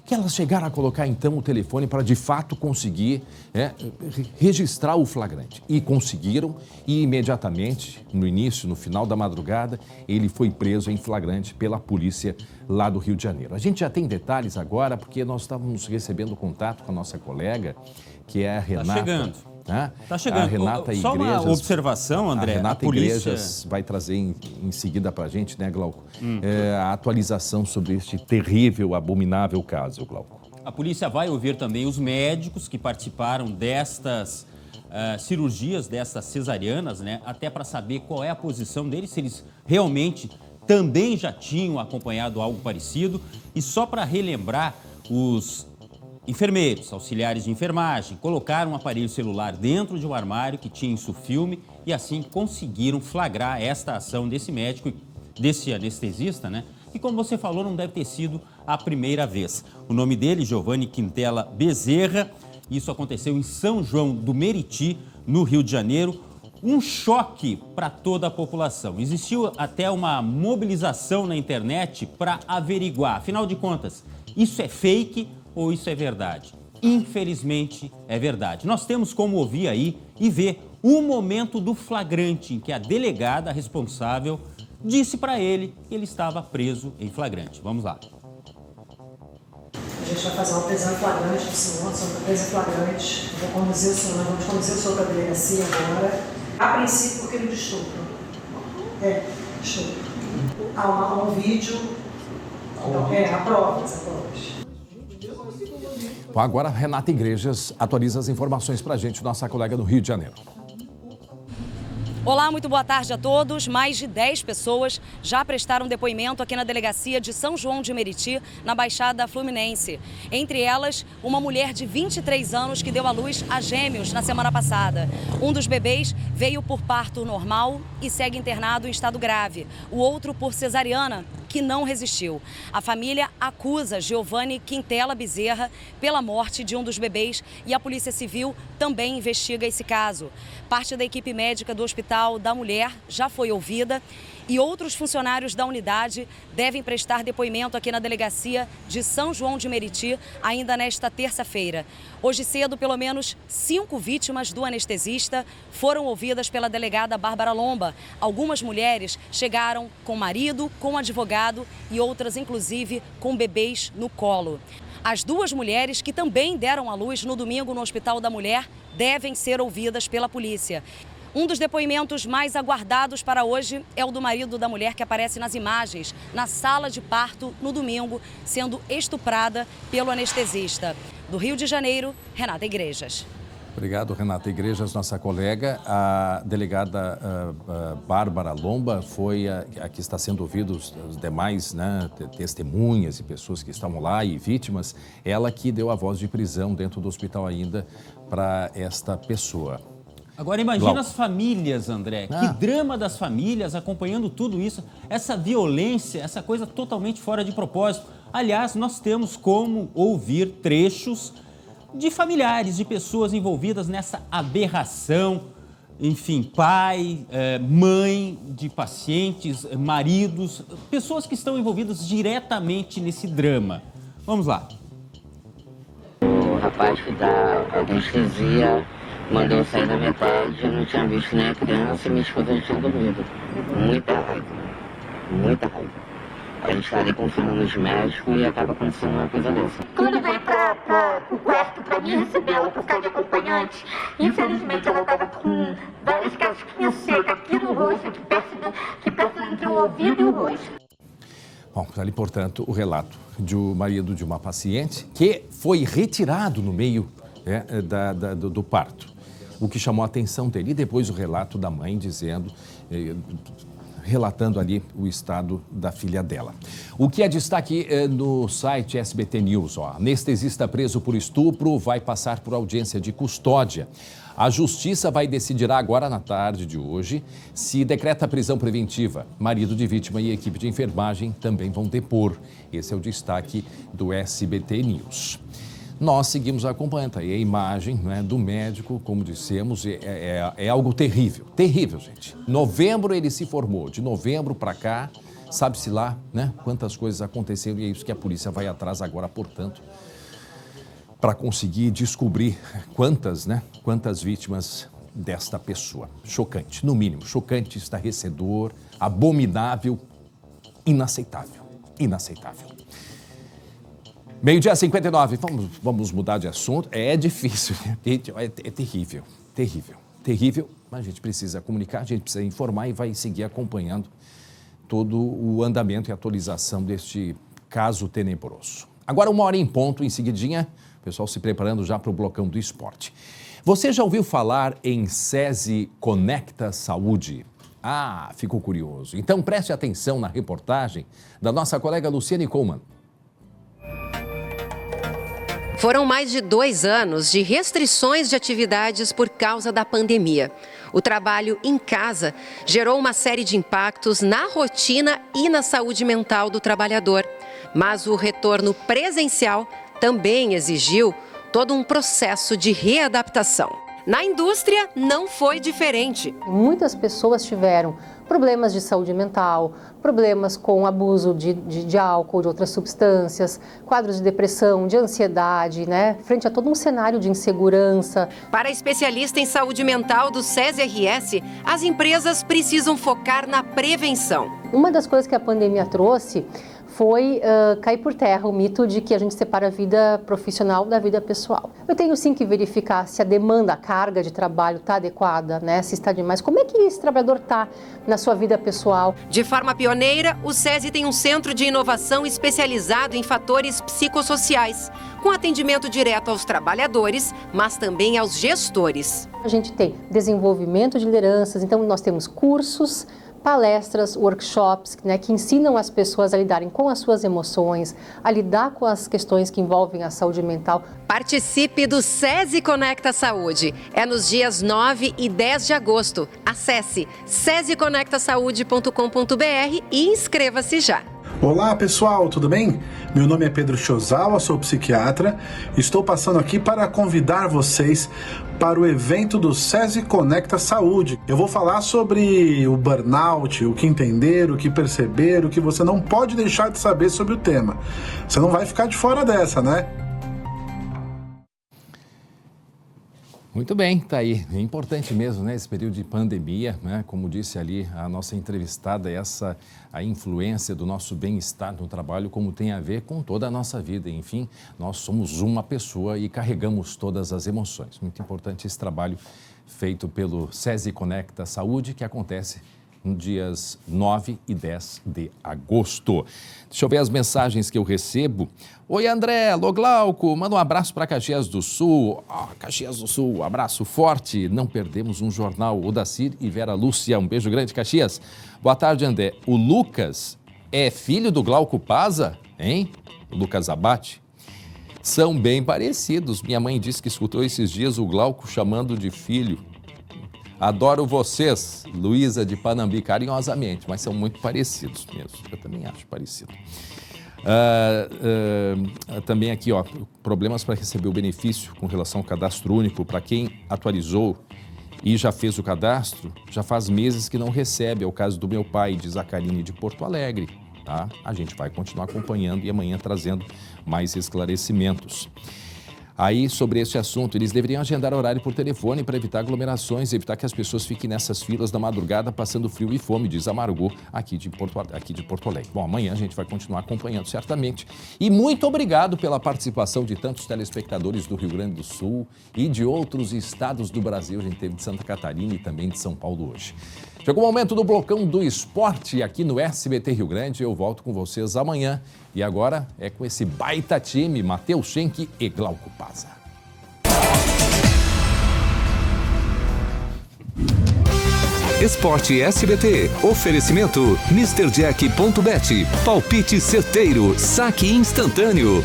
que elas chegaram a colocar, então, o telefone para, de fato, conseguir registrar o flagrante. E conseguiram, e imediatamente, no final da madrugada, ele foi preso em flagrante pela polícia lá do Rio de Janeiro. A gente já tem detalhes agora, porque nós estávamos recebendo contato com a nossa colega, que é a Renata. Está chegando. Está chegando. A Renata Só Igrejas, uma observação, André. A Renata polícia... Igrejas vai trazer em seguida para a gente, né, Glauco? A atualização sobre este terrível, abominável caso, Glauco. A polícia vai ouvir também os médicos que participaram destas cirurgias, dessas cesarianas, né? Até para saber qual é a posição deles, se eles realmente também já tinham acompanhado algo parecido. E só para relembrar, os enfermeiros, auxiliares de enfermagem, colocaram um aparelho celular dentro de um armário que tinha insufilme e assim conseguiram flagrar esta ação desse médico, desse anestesista, né? E como você falou, não deve ter sido a primeira vez. O nome dele, Giovanni Quintela Bezerra, isso aconteceu em São João do Meriti, no Rio de Janeiro. Um choque para toda a população. Existiu até uma mobilização na internet para averiguar, afinal de contas, isso é fake ou isso é verdade? Infelizmente, é verdade. Nós temos como ouvir aí e ver o momento do flagrante em que a delegada responsável disse para ele que ele estava preso em flagrante. Vamos lá. A gente vai fazer uma prisão em flagrante do senhor, senhor preso em flagrante. Nós vamos conduzir o senhor para a delegacia agora. A princípio, por crime de estupro. Estupro. Há um vídeo, há provas. Bom, agora a Renata Igrejas atualiza as informações para a gente, nossa colega do Rio de Janeiro. Olá, muito boa tarde a todos. Mais de 10 pessoas já prestaram depoimento aqui na delegacia de São João de Meriti, na Baixada Fluminense. Entre elas, uma mulher de 23 anos que deu à luz a gêmeos na semana passada. Um dos bebês veio por parto normal e segue internado em estado grave. O outro por cesariana, que não resistiu. A família acusa Giovanni Quintela Bezerra pela morte de um dos bebês e a Polícia Civil também investiga esse caso. Parte da equipe médica do Hospital da Mulher já foi ouvida e outros funcionários da unidade devem prestar depoimento aqui na delegacia de São João de Meriti ainda nesta terça-feira. Hoje cedo, pelo menos 5 vítimas do anestesista foram ouvidas pela delegada Bárbara Lomba. Algumas mulheres chegaram com marido, com advogado e outras, inclusive, com bebês no colo. As 2 mulheres que também deram à luz no domingo no Hospital da Mulher devem ser ouvidas pela polícia. Um dos depoimentos mais aguardados para hoje é o do marido da mulher que aparece nas imagens, na sala de parto no domingo, sendo estuprada pelo anestesista. Do Rio de Janeiro, Renata Igrejas. Obrigado, Renata Igrejas, nossa colega. A delegada Bárbara Lomba foi a que está sendo ouvido os demais, né, testemunhas e pessoas que estavam lá e vítimas. Ela que deu a voz de prisão dentro do hospital ainda para esta pessoa. Agora imagina as famílias, André. Que drama das famílias acompanhando tudo isso. Essa violência, essa coisa totalmente fora de propósito. Aliás, nós temos como ouvir trechos de familiares, de pessoas envolvidas nessa aberração. Enfim, pai, mãe de pacientes, maridos, pessoas que estão envolvidas diretamente nesse drama. Vamos lá. O rapaz que dá anestesia mandou eu sair na metade, eu não tinha visto nem a criança e minha esposa já tinha dormido. Muita raiva, muita raiva. A gente tá ali confiando nos médicos e acaba acontecendo uma coisa dessa. Quando veio para o quarto para mim receber ela por causa de acompanhante, infelizmente ela estava com várias casquinhas secas aqui no rosto, que perto entre o ouvido e o rosto. Bom, está ali, portanto, o relato do marido de uma paciente que foi retirado no meio do parto. O que chamou a atenção dele. E depois o relato da mãe dizendo, relatando ali o estado da filha dela. O que é destaque no site SBT News, anestesista preso por estupro vai passar por audiência de custódia. A justiça vai decidir agora na tarde de hoje se decreta prisão preventiva. Marido de vítima e equipe de enfermagem também vão depor. Esse é o destaque do SBT News. Nós seguimos acompanhando aí a imagem, né, do médico, como dissemos, é algo terrível, terrível, gente. Novembro ele se formou, de novembro para cá, sabe-se lá, né, quantas coisas aconteceram e é isso que a polícia vai atrás agora, portanto, para conseguir descobrir quantas vítimas desta pessoa. Chocante, no mínimo, chocante, estarrecedor, abominável, inaceitável, inaceitável. 12h59, vamos mudar de assunto. É difícil, é terrível, terrível, terrível, mas a gente precisa comunicar, a gente precisa informar e vai seguir acompanhando todo o andamento e atualização deste caso tenebroso. Agora 1h em ponto, em seguidinha, o pessoal se preparando já para o blocão do esporte. Você já ouviu falar em SESI Conecta Saúde? Ah, ficou curioso. Então preste atenção na reportagem da nossa colega Luciane Coleman. Foram mais de 2 anos de restrições de atividades por causa da pandemia. O trabalho em casa gerou uma série de impactos na rotina e na saúde mental do trabalhador. Mas o retorno presencial também exigiu todo um processo de readaptação. Na indústria, não foi diferente. Muitas pessoas tiveram problemas de saúde mental, problemas com abuso de álcool, de outras substâncias, quadros de depressão, de ansiedade, né? Frente a todo um cenário de insegurança. Para a especialista em saúde mental do SESI-RS, as empresas precisam focar na prevenção. Uma das coisas que a pandemia trouxe foi cair por terra o mito de que a gente separa a vida profissional da vida pessoal. Eu tenho sim que verificar se a demanda, a carga de trabalho está adequada, né? Se está demais. Como é que esse trabalhador está na sua vida pessoal? De forma pioneira, o SESI tem um centro de inovação especializado em fatores psicossociais, com atendimento direto aos trabalhadores, mas também aos gestores. A gente tem desenvolvimento de lideranças, então nós temos cursos, palestras, workshops, né, que ensinam as pessoas a lidarem com as suas emoções, a lidar com as questões que envolvem a saúde mental. Participe do SESI Conecta Saúde. É nos dias 9 e 10 de agosto. Acesse sesiconectasaude.com.br e inscreva-se já. Olá pessoal, tudo bem? Meu nome é Pedro Chozawa, sou psiquiatra. Estou passando aqui para convidar vocês para o evento do SESI Conecta Saúde. Eu vou falar sobre o burnout, o que entender, o que perceber, o que você não pode deixar de saber sobre o tema. Você não vai ficar de fora dessa, né? Muito bem, tá aí. É importante mesmo, né, esse período de pandemia, né? Como disse ali a nossa entrevistada, a influência do nosso bem-estar no trabalho, como tem a ver com toda a nossa vida. Enfim, nós somos uma pessoa e carregamos todas as emoções. Muito importante esse trabalho feito pelo SESI Conecta Saúde, que acontece nos dias 9 e 10 de agosto. Deixa eu ver as mensagens que eu recebo. Oi, André, alô, Glauco, manda um abraço para Caxias do Sul. Caxias do Sul, abraço forte. Não perdemos um jornal. Odacir e Vera Lúcia, um beijo grande, Caxias. Boa tarde, André. O Lucas é filho do Glauco Paza, hein? O Lucas Abate. São bem parecidos. Minha mãe disse que escutou esses dias o Glauco chamando de filho. Adoro vocês, Luísa de Panambi, carinhosamente, mas são muito parecidos mesmo. Eu também acho parecido. Também aqui, ó, problemas para receber o benefício com relação ao cadastro único. Para quem atualizou e já fez o cadastro, já faz meses que não recebe. É o caso do meu pai, diz a Karine de Porto Alegre. Tá? A gente vai continuar acompanhando e amanhã trazendo mais esclarecimentos. Aí, sobre esse assunto, eles deveriam agendar horário por telefone para evitar aglomerações, evitar que as pessoas fiquem nessas filas da madrugada passando frio e fome, diz a Margot, aqui de Porto Alegre. Bom, amanhã a gente vai continuar acompanhando, certamente. E muito obrigado pela participação de tantos telespectadores do Rio Grande do Sul e de outros estados do Brasil. A gente teve de Santa Catarina e também de São Paulo hoje. Chegou o momento do Blocão do Esporte aqui no SBT Rio Grande. Eu volto com vocês amanhã. E agora é com esse baita time, Matheus Schenck e Glauco Paza. Esporte SBT. Oferecimento MrJack.bet. Palpite certeiro. Saque instantâneo.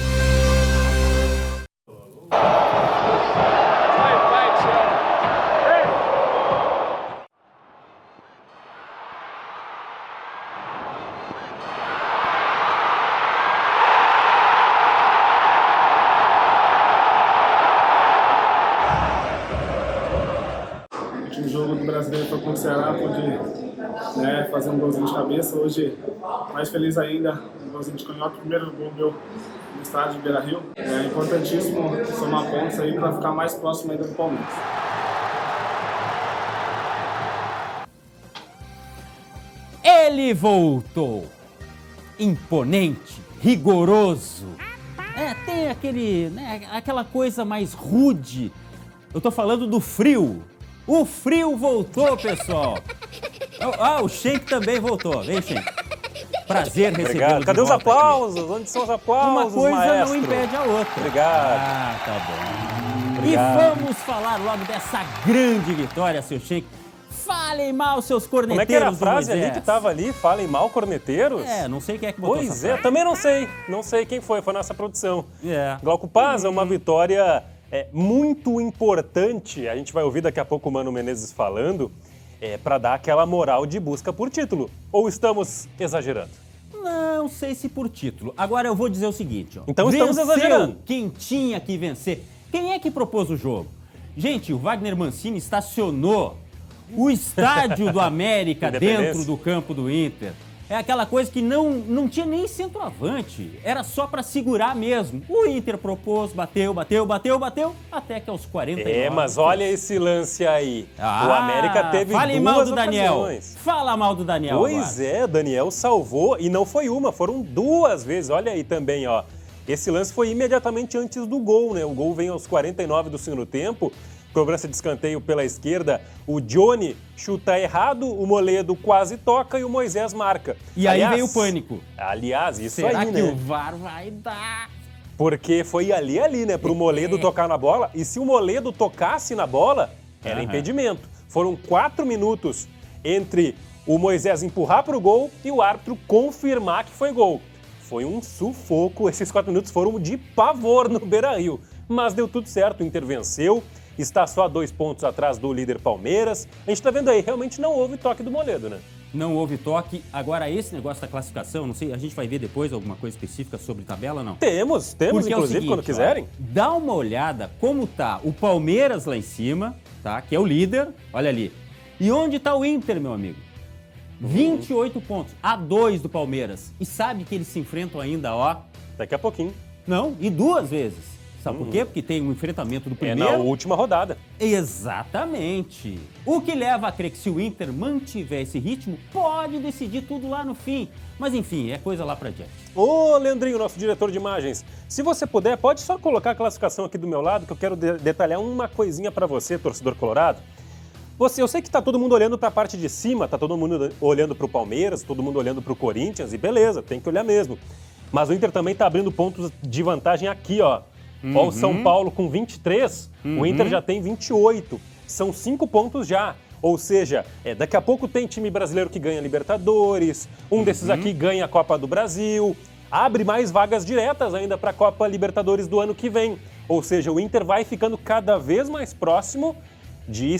Com o Ceará, pude fazer um golzinho de cabeça. Hoje, mais feliz ainda, um golzinho de canhota, primeiro gol meu no estádio de Beira-Rio. É importantíssimo somar pontos aí para ficar mais próximo ainda do Palmeiras. Ele voltou, imponente, rigoroso. Tem aquela coisa mais rude. Eu tô falando do frio. O frio voltou, pessoal. O Schenck também voltou. Vem, Schenck. Prazer recebê-lo. Cadê os aplausos? Onde são os aplausos, Uma coisa maestro? não impede a outra. Obrigado. Tá bom. Obrigado. E vamos falar logo dessa grande vitória, seu Schenck. Falem mal, seus corneteiros. Como é que era a frase do Moisés? ali que tava ali? Falem mal, corneteiros? Não sei quem é que botou essa Pois frase. também não sei. Não sei quem foi nossa produção. Glauco Paza, uma vitória muito importante. A gente vai ouvir daqui a pouco o Mano Menezes falando, para dar aquela moral de busca por título. Ou estamos exagerando? Não sei se por título. Agora eu vou dizer o seguinte. Então estamos exagerando. Quem tinha que vencer. Quem é que propôs o jogo? Gente, o Wagner Mancini estacionou o estádio do América dentro do campo do Inter. É aquela coisa que não tinha nem centroavante. Era só para segurar mesmo. O Inter propôs, bateu, até que aos 49... mas olha esse lance aí. O América teve fale duas mal do Daniel. ocasiões. Fala mal do Daniel. Pois agora. o Daniel salvou, e não foi uma, foram duas vezes. Olha aí também, ó. Esse lance foi imediatamente antes do gol, né? O gol vem aos 49 do segundo tempo. Cobrança de escanteio pela esquerda, o Johnny chuta errado, o Moledo quase toca e o Moisés marca. E aí veio o pânico. Aliás, isso Será aí, que né? o VAR vai dar? Porque foi ali, né, pro Moledo tocar na bola. E se o Moledo tocasse na bola, era impedimento. Foram 4 minutos entre o Moisés empurrar pro gol e o árbitro confirmar que foi gol. Foi um sufoco, esses 4 minutos foram de pavor no Beira-Rio. Mas deu tudo certo, o Inter venceu. Está só a 2 pontos atrás do líder Palmeiras. A gente tá vendo aí, realmente não houve toque do Moledo, né? Não houve toque. Agora, esse negócio da classificação, não sei, a gente vai ver depois alguma coisa específica sobre tabela, não? Temos, Porque inclusive, é o seguinte, quando quiserem. Ó, dá uma olhada como tá o Palmeiras lá em cima, tá? Que é o líder, olha ali. E onde tá o Inter, meu amigo? 28 pontos, a 2 do Palmeiras. E sabe que eles se enfrentam ainda, ó... Daqui a pouquinho. Não, e 2 vezes. Sabe por quê? Porque tem um enfrentamento do primeiro... É na última rodada. Exatamente. O que leva a crer que se o Inter mantiver esse ritmo, pode decidir tudo lá no fim. Mas enfim, é coisa lá pra diante. Ô, Leandrinho, nosso diretor de imagens, se você puder, pode só colocar a classificação aqui do meu lado, que eu quero detalhar uma coisinha pra você, torcedor colorado. Eu sei que tá todo mundo olhando pra parte de cima, tá todo mundo olhando pro Palmeiras, todo mundo olhando pro Corinthians, e beleza, tem que olhar mesmo. Mas o Inter também tá abrindo pontos de vantagem aqui, ó. Ó, o São Paulo com 23, o Inter já tem 28. São 5 pontos já. Ou seja, daqui a pouco tem time brasileiro que ganha Libertadores, um desses aqui ganha a Copa do Brasil, abre mais vagas diretas ainda para a Copa Libertadores do ano que vem. Ou seja, o Inter vai ficando cada vez mais próximo de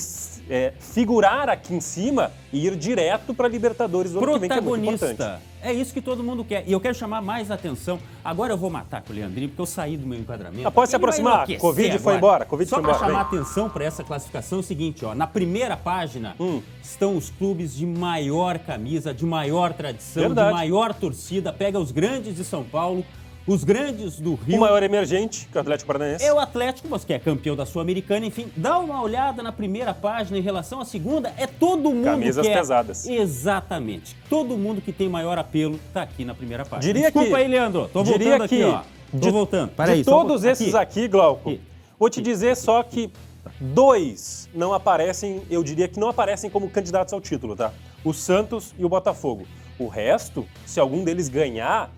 figurar aqui em cima e ir direto para a Libertadores do ano que vem, que é muito importante. Protagonista. É isso que todo mundo quer. E eu quero chamar mais atenção. Agora eu vou matar com o Leandrinho, porque eu saí do meu enquadramento. Pode se aproximar. Covid foi embora. Só para chamar atenção para essa classificação é o seguinte, ó. Na primeira página estão os clubes de maior camisa, de maior tradição, de maior torcida. Pega os grandes de São Paulo, os grandes do Rio. O maior emergente, que é o Atlético Paranaense. É o Atlético, mas que é campeão da Sul-Americana, enfim. Dá uma olhada na primeira página em relação à segunda. É todo mundo Camisas que é... pesadas. Exatamente. Todo mundo que tem maior apelo tá aqui na primeira página. Desculpa aí, Leandro. Tô voltando aqui, ó. Tô voltando. De todos esses aqui, Glauco, vou te dizer só que 2 não aparecem, eu diria que não aparecem como candidatos ao título, tá? O Santos e o Botafogo. O resto, se algum deles ganhar...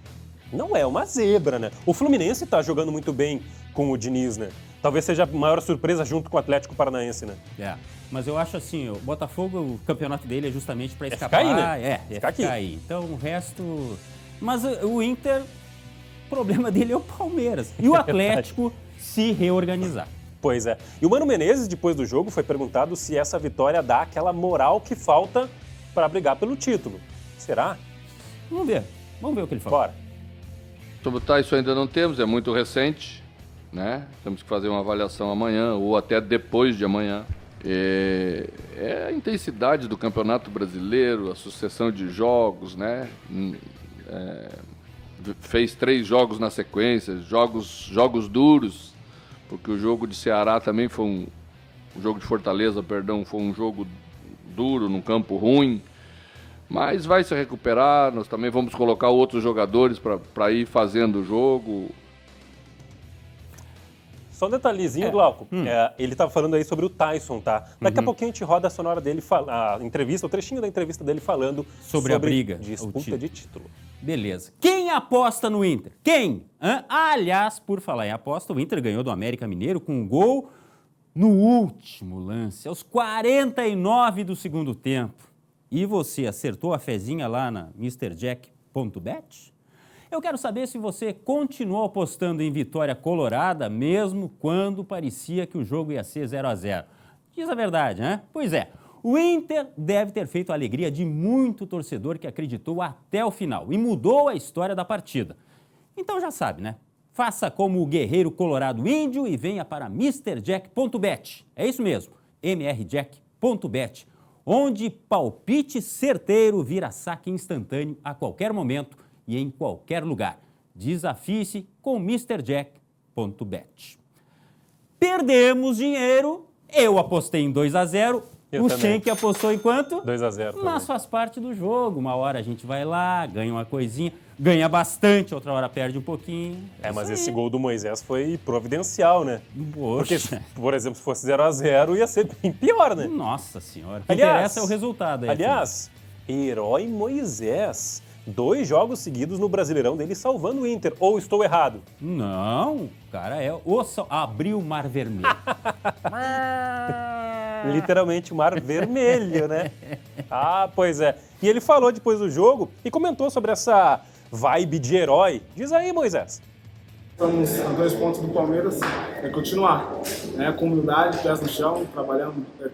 Não é uma zebra, né? O Fluminense tá jogando muito bem com o Diniz, né? Talvez seja a maior surpresa junto com o Atlético Paranaense, né? Mas eu acho assim, o Botafogo, o campeonato dele é justamente para escapar. Ficar aí, né? Ficar aí. Então o resto... Mas o Inter, o problema dele é o Palmeiras. E o Atlético se reorganizar. Pois é. E o Mano Menezes, depois do jogo, foi perguntado se essa vitória dá aquela moral que falta para brigar pelo título. Será? Vamos ver o que ele falou. Bora. Sobre o Tyson ainda não temos, é muito recente, né? Temos que fazer uma avaliação amanhã ou até depois de amanhã. É a intensidade do Campeonato Brasileiro, a sucessão de jogos, né? Fez 3 jogos na sequência, jogos duros, porque o jogo de Ceará também foi o jogo de Fortaleza, perdão, foi um jogo duro, num campo ruim. Mas vai se recuperar, nós também vamos colocar outros jogadores para ir fazendo o jogo. Só um detalhezinho, Glauco. Ele estava falando aí sobre o Tyson, tá? Daqui a pouquinho a gente roda a sonora dele, a entrevista, o trechinho da entrevista dele falando sobre a briga, disputa de título. Beleza. Quem aposta no Inter? Quem? Aliás, por falar em aposta, o Inter ganhou do América Mineiro com um gol no último lance, aos 49 do segundo tempo. E você acertou a fezinha lá na MrJack.bet? Eu quero saber se você continuou apostando em vitória colorada, mesmo quando parecia que o jogo ia ser 0-0. Diz a verdade, né? Pois é, o Inter deve ter feito a alegria de muito torcedor que acreditou até o final e mudou a história da partida. Então já sabe, né? Faça como o guerreiro colorado índio e venha para MrJack.bet. É isso mesmo, MrJack.bet. Onde palpite certeiro vira saque instantâneo a qualquer momento e em qualquer lugar. Desafie-se com MrJack.bet. Perdemos dinheiro, eu apostei em 2-0, o Schenck apostou em quanto? 2-0. Mas faz parte do jogo, uma hora a gente vai lá, ganha uma coisinha, ganha bastante, outra hora perde um pouquinho. Mas esse gol do Moisés foi providencial, né? Poxa. Porque, por exemplo, se fosse 0-0, ia ser bem pior, né? Nossa Senhora, o que interessa é o resultado aí. Aliás, herói Moisés, 2 jogos seguidos no Brasileirão dele salvando o Inter. Ou estou errado? Não, o cara abriu o Mar Vermelho. Literalmente o Mar Vermelho, né? Pois é. E ele falou depois do jogo e comentou sobre essa vibe de herói. Diz aí, Moisés. Estamos a 2 pontos do Palmeiras, continuar, com humildade, pés no chão,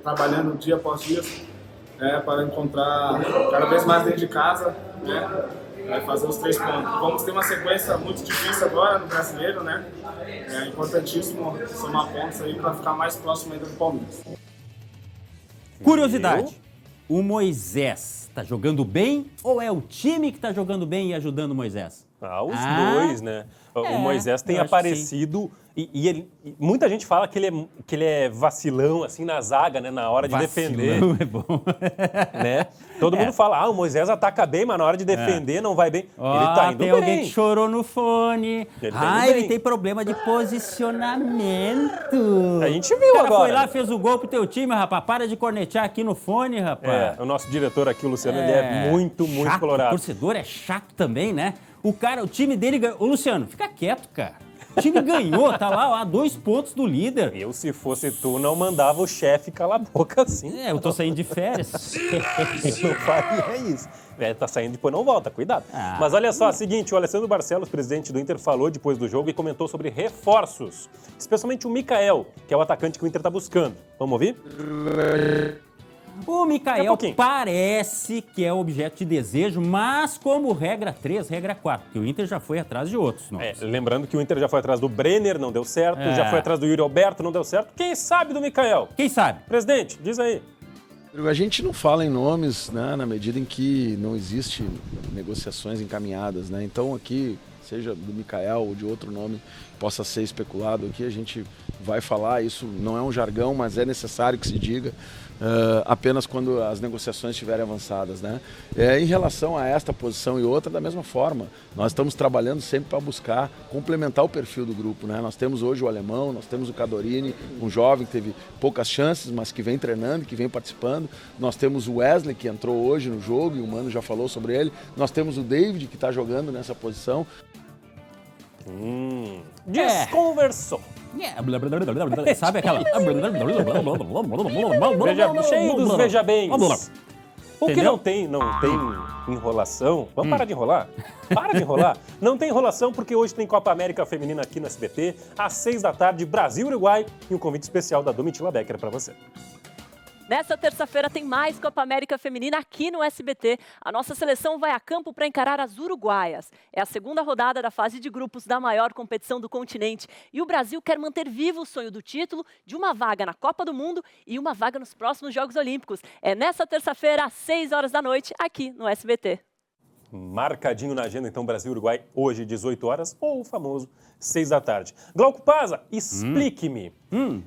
trabalhando dia após dia, para encontrar cada vez mais dentro de casa, né, fazer os 3 pontos. Vamos ter uma sequência muito difícil agora no Brasileiro, né? É importantíssimo somar pontos aí para ficar mais próximo ainda do Palmeiras. Curiosidade, o Moisés está jogando bem ou é o time que está jogando bem e ajudando o Moisés? Os dois, né? O Moisés tem aparecido e muita gente fala que ele é vacilão, assim, na zaga, né? Na hora de defender. É bom. Né? Todo mundo fala, o Moisés ataca bem, mas na hora de defender não vai bem. Ele tá indo tem bem. Alguém que chorou no fone. Ele tem problema de posicionamento. A gente viu agora. O cara foi lá, fez o gol pro teu time, rapaz. Para de cornetear aqui no fone, rapaz. O nosso diretor aqui, o Luciano, ele é muito chato, colorado. O torcedor é chato também, né? O time dele ganhou. Ô, Luciano, fica quieto, cara. O time ganhou, tá lá, 2 pontos do líder. Eu, se fosse tu, não mandava o chefe calar a boca assim. Eu tô saindo de férias. Eu não faria isso. Tá saindo, depois não volta, cuidado. Mas olha só, seguinte, o Alessandro Barcelos, presidente do Inter, falou depois do jogo e comentou sobre reforços. Especialmente o Mikael, que é o atacante que o Inter tá buscando. Vamos ouvir? O Mikael parece que é objeto de desejo, mas como regra 3, regra 4, porque o Inter já foi atrás de outros nomes. Lembrando que o Inter já foi atrás do Brenner, não deu certo, já foi atrás do Yuri Alberto, não deu certo. Quem sabe do Mikael? Quem sabe? Presidente, diz aí. A gente não fala em nomes, né, na medida em que não existe negociações encaminhadas, né? Então aqui, seja do Mikael ou de outro nome que possa ser especulado aqui, a gente vai falar, isso não é um jargão, mas é necessário que se diga. Apenas quando as negociações estiverem avançadas, né? Em relação a esta posição e outra, da mesma forma, nós estamos trabalhando sempre para buscar complementar o perfil do grupo, né? Nós temos hoje o Alemão, nós temos o Cadorini, um jovem que teve poucas chances, mas que vem treinando, que vem participando. Nós temos o Wesley, que entrou hoje no jogo, e o Mano já falou sobre ele. Nós temos o David, que está jogando nessa posição. Desconversou. Sabe aquela... Cheio dos veja-bens. O que Entendeu? não tem enrolação... Vamos parar de enrolar? Para de enrolar. Não tem enrolação porque hoje tem Copa América Feminina aqui no SBT, às 6 da tarde, Brasil e Uruguai, e um convite especial da Domitila Becker para você. Nessa terça-feira tem mais Copa América Feminina aqui no SBT. A nossa seleção vai a campo para encarar as uruguaias. É a segunda rodada da fase de grupos da maior competição do continente. E o Brasil quer manter vivo o sonho do título, de uma vaga na Copa do Mundo e uma vaga nos próximos Jogos Olímpicos. É nessa terça-feira, às 6 horas da noite, aqui no SBT. Marcadinho na agenda, então, Brasil e Uruguai, hoje, 18 horas, ou o famoso 6 da tarde. Glauco Pazza, explique-me.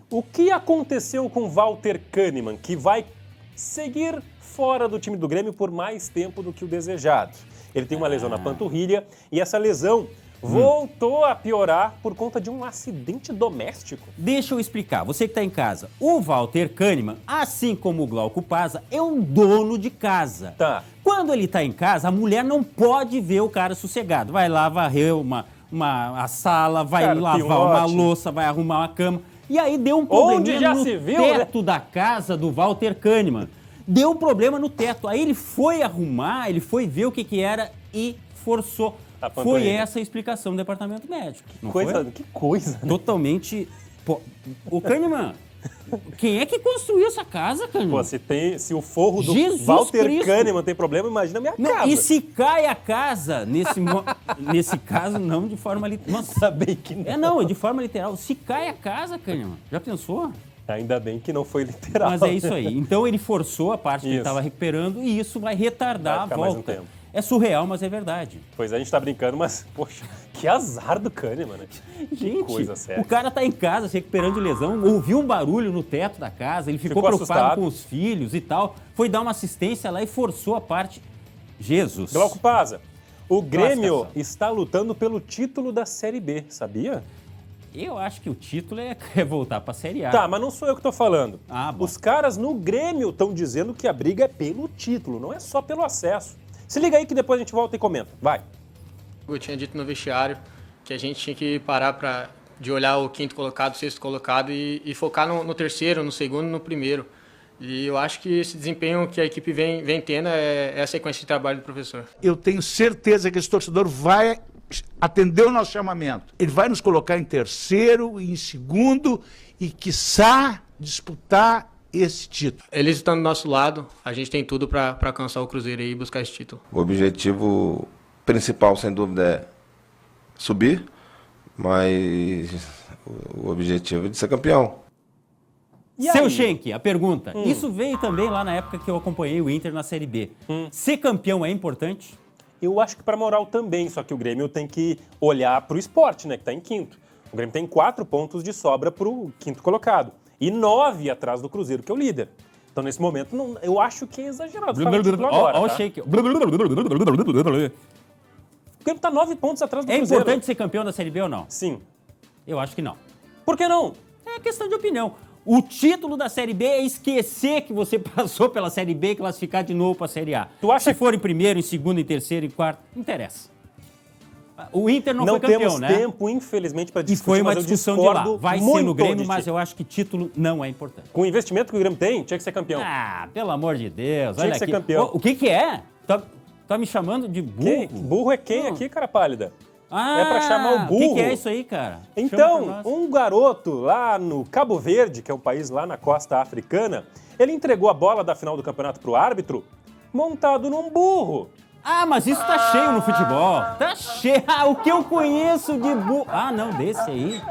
O que aconteceu com Walter Kahneman, que vai seguir fora do time do Grêmio por mais tempo do que o desejado? Ele tem uma lesão na panturrilha e essa lesão voltou a piorar por conta de um acidente doméstico. Deixa eu explicar, você que está em casa. O Walter Kahneman, assim como o Glauco Pazza, é um dono de casa. Tá. Quando ele está em casa, a mulher não pode ver o cara sossegado. Vai lá varrer a sala, vai lavar uma louça, vai arrumar uma cama. E aí deu um probleminha no teto da casa do Walter Kahneman. Deu um problema no teto. Aí ele foi arrumar, ele foi ver o que era e forçou. Foi essa a explicação do departamento médico. Que coisa. Né? Totalmente... O Kahneman, quem é que construiu essa casa, Kahneman? Se o forro do Walter Kahneman tem problema, imagina a minha casa. E se cai a casa, nesse caso, não de forma literal. Nossa, bem que não. É de forma literal. Se cai a casa, Kahneman, já pensou? Ainda bem que não foi literal. Mas é isso aí. Então ele forçou a parte que ele estava recuperando e isso vai retardar a volta. Mais um tempo. É surreal, mas é verdade. Pois a gente tá brincando, mas, poxa, que azar do Kahneman, né? Gente, que coisa séria. O cara tá em casa se recuperando de lesão, ouviu um barulho no teto da casa, ele ficou preocupado assustado com os filhos e tal, foi dar uma assistência lá e forçou a parte. Jesus. Glauco Pazza, o Grêmio está lutando pelo título da Série B, sabia? Eu acho que o título é voltar pra Série A. Tá, mas não sou eu que tô falando. Os caras no Grêmio estão dizendo que a briga é pelo título, não é só pelo acesso. Se liga aí que depois a gente volta e comenta. Vai. Eu tinha dito no vestiário que a gente tinha que parar de olhar o quinto colocado, o sexto colocado e focar no terceiro, no segundo e no primeiro. E eu acho que esse desempenho que a equipe vem tendo é a sequência de trabalho do professor. Eu tenho certeza que esse torcedor vai atender o nosso chamamento. Ele vai nos colocar em terceiro e em segundo e, quiçá, disputar esse título? Eles estão do nosso lado, a gente tem tudo para alcançar o Cruzeiro e buscar esse título. O objetivo principal, sem dúvida, é subir, mas o objetivo é de ser campeão. Seu Schenck, a pergunta. Isso veio também lá na época que eu acompanhei o Inter na Série B. Ser campeão é importante? Eu acho que para moral também, só que o Grêmio tem que olhar para o Sport, né, que está em quinto. O Grêmio tem 4 pontos de sobra para o quinto colocado e 9 atrás do Cruzeiro, que é o líder. Então, nesse momento, eu acho que é exagerado falar de título agora. Olha o tá? Schenck. O Grêmio está 9 pontos atrás do Cruzeiro. É importante ser campeão da Série B ou não? Sim. Eu acho que não. Por que não? É questão de opinião. O título da Série B é esquecer que você passou pela Série B e classificar de novo para a Série A. Tu acha... Se for em primeiro, em segundo, em terceiro, em quarto, não interessa. O Inter não foi campeão, né? Não temos tempo, infelizmente, para discutir. E foi uma discussão de lá. Vai ser no Grêmio, mas eu acho que título não é importante. Com o investimento que o Grêmio tem, tinha que ser campeão. Ah, pelo amor de Deus. Tinha que ser campeão. O que é? Tá me chamando de burro? Burro é quem aqui, cara pálida? É pra chamar o burro. O que é isso aí, cara? Então, um garoto lá no Cabo Verde, que é um país lá na costa africana, ele entregou a bola da final do campeonato pro árbitro montado num burro. Ah, mas isso tá cheio no futebol. Tá cheio. Ah, o que eu conheço de burro. Ah, não, desse aí.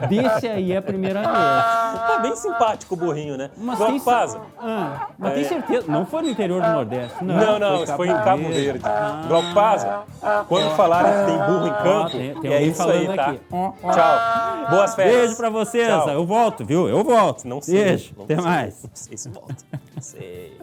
Desse aí é a primeira vez. Tá bem simpático o burrinho, né? Mas tem tem certeza. Não foi no interior do Nordeste. Não, isso foi em Cabo Verde. Glaupaza, quando falaram que tem burro em campo, tem é isso aí, tá? Aqui. Tchau. Boas férias. Beijo pra vocês. Tchau. Eu volto, viu? Eu volto. Não sei. Beijo. Não Até sei. mais. Não sei se volta. Não sei.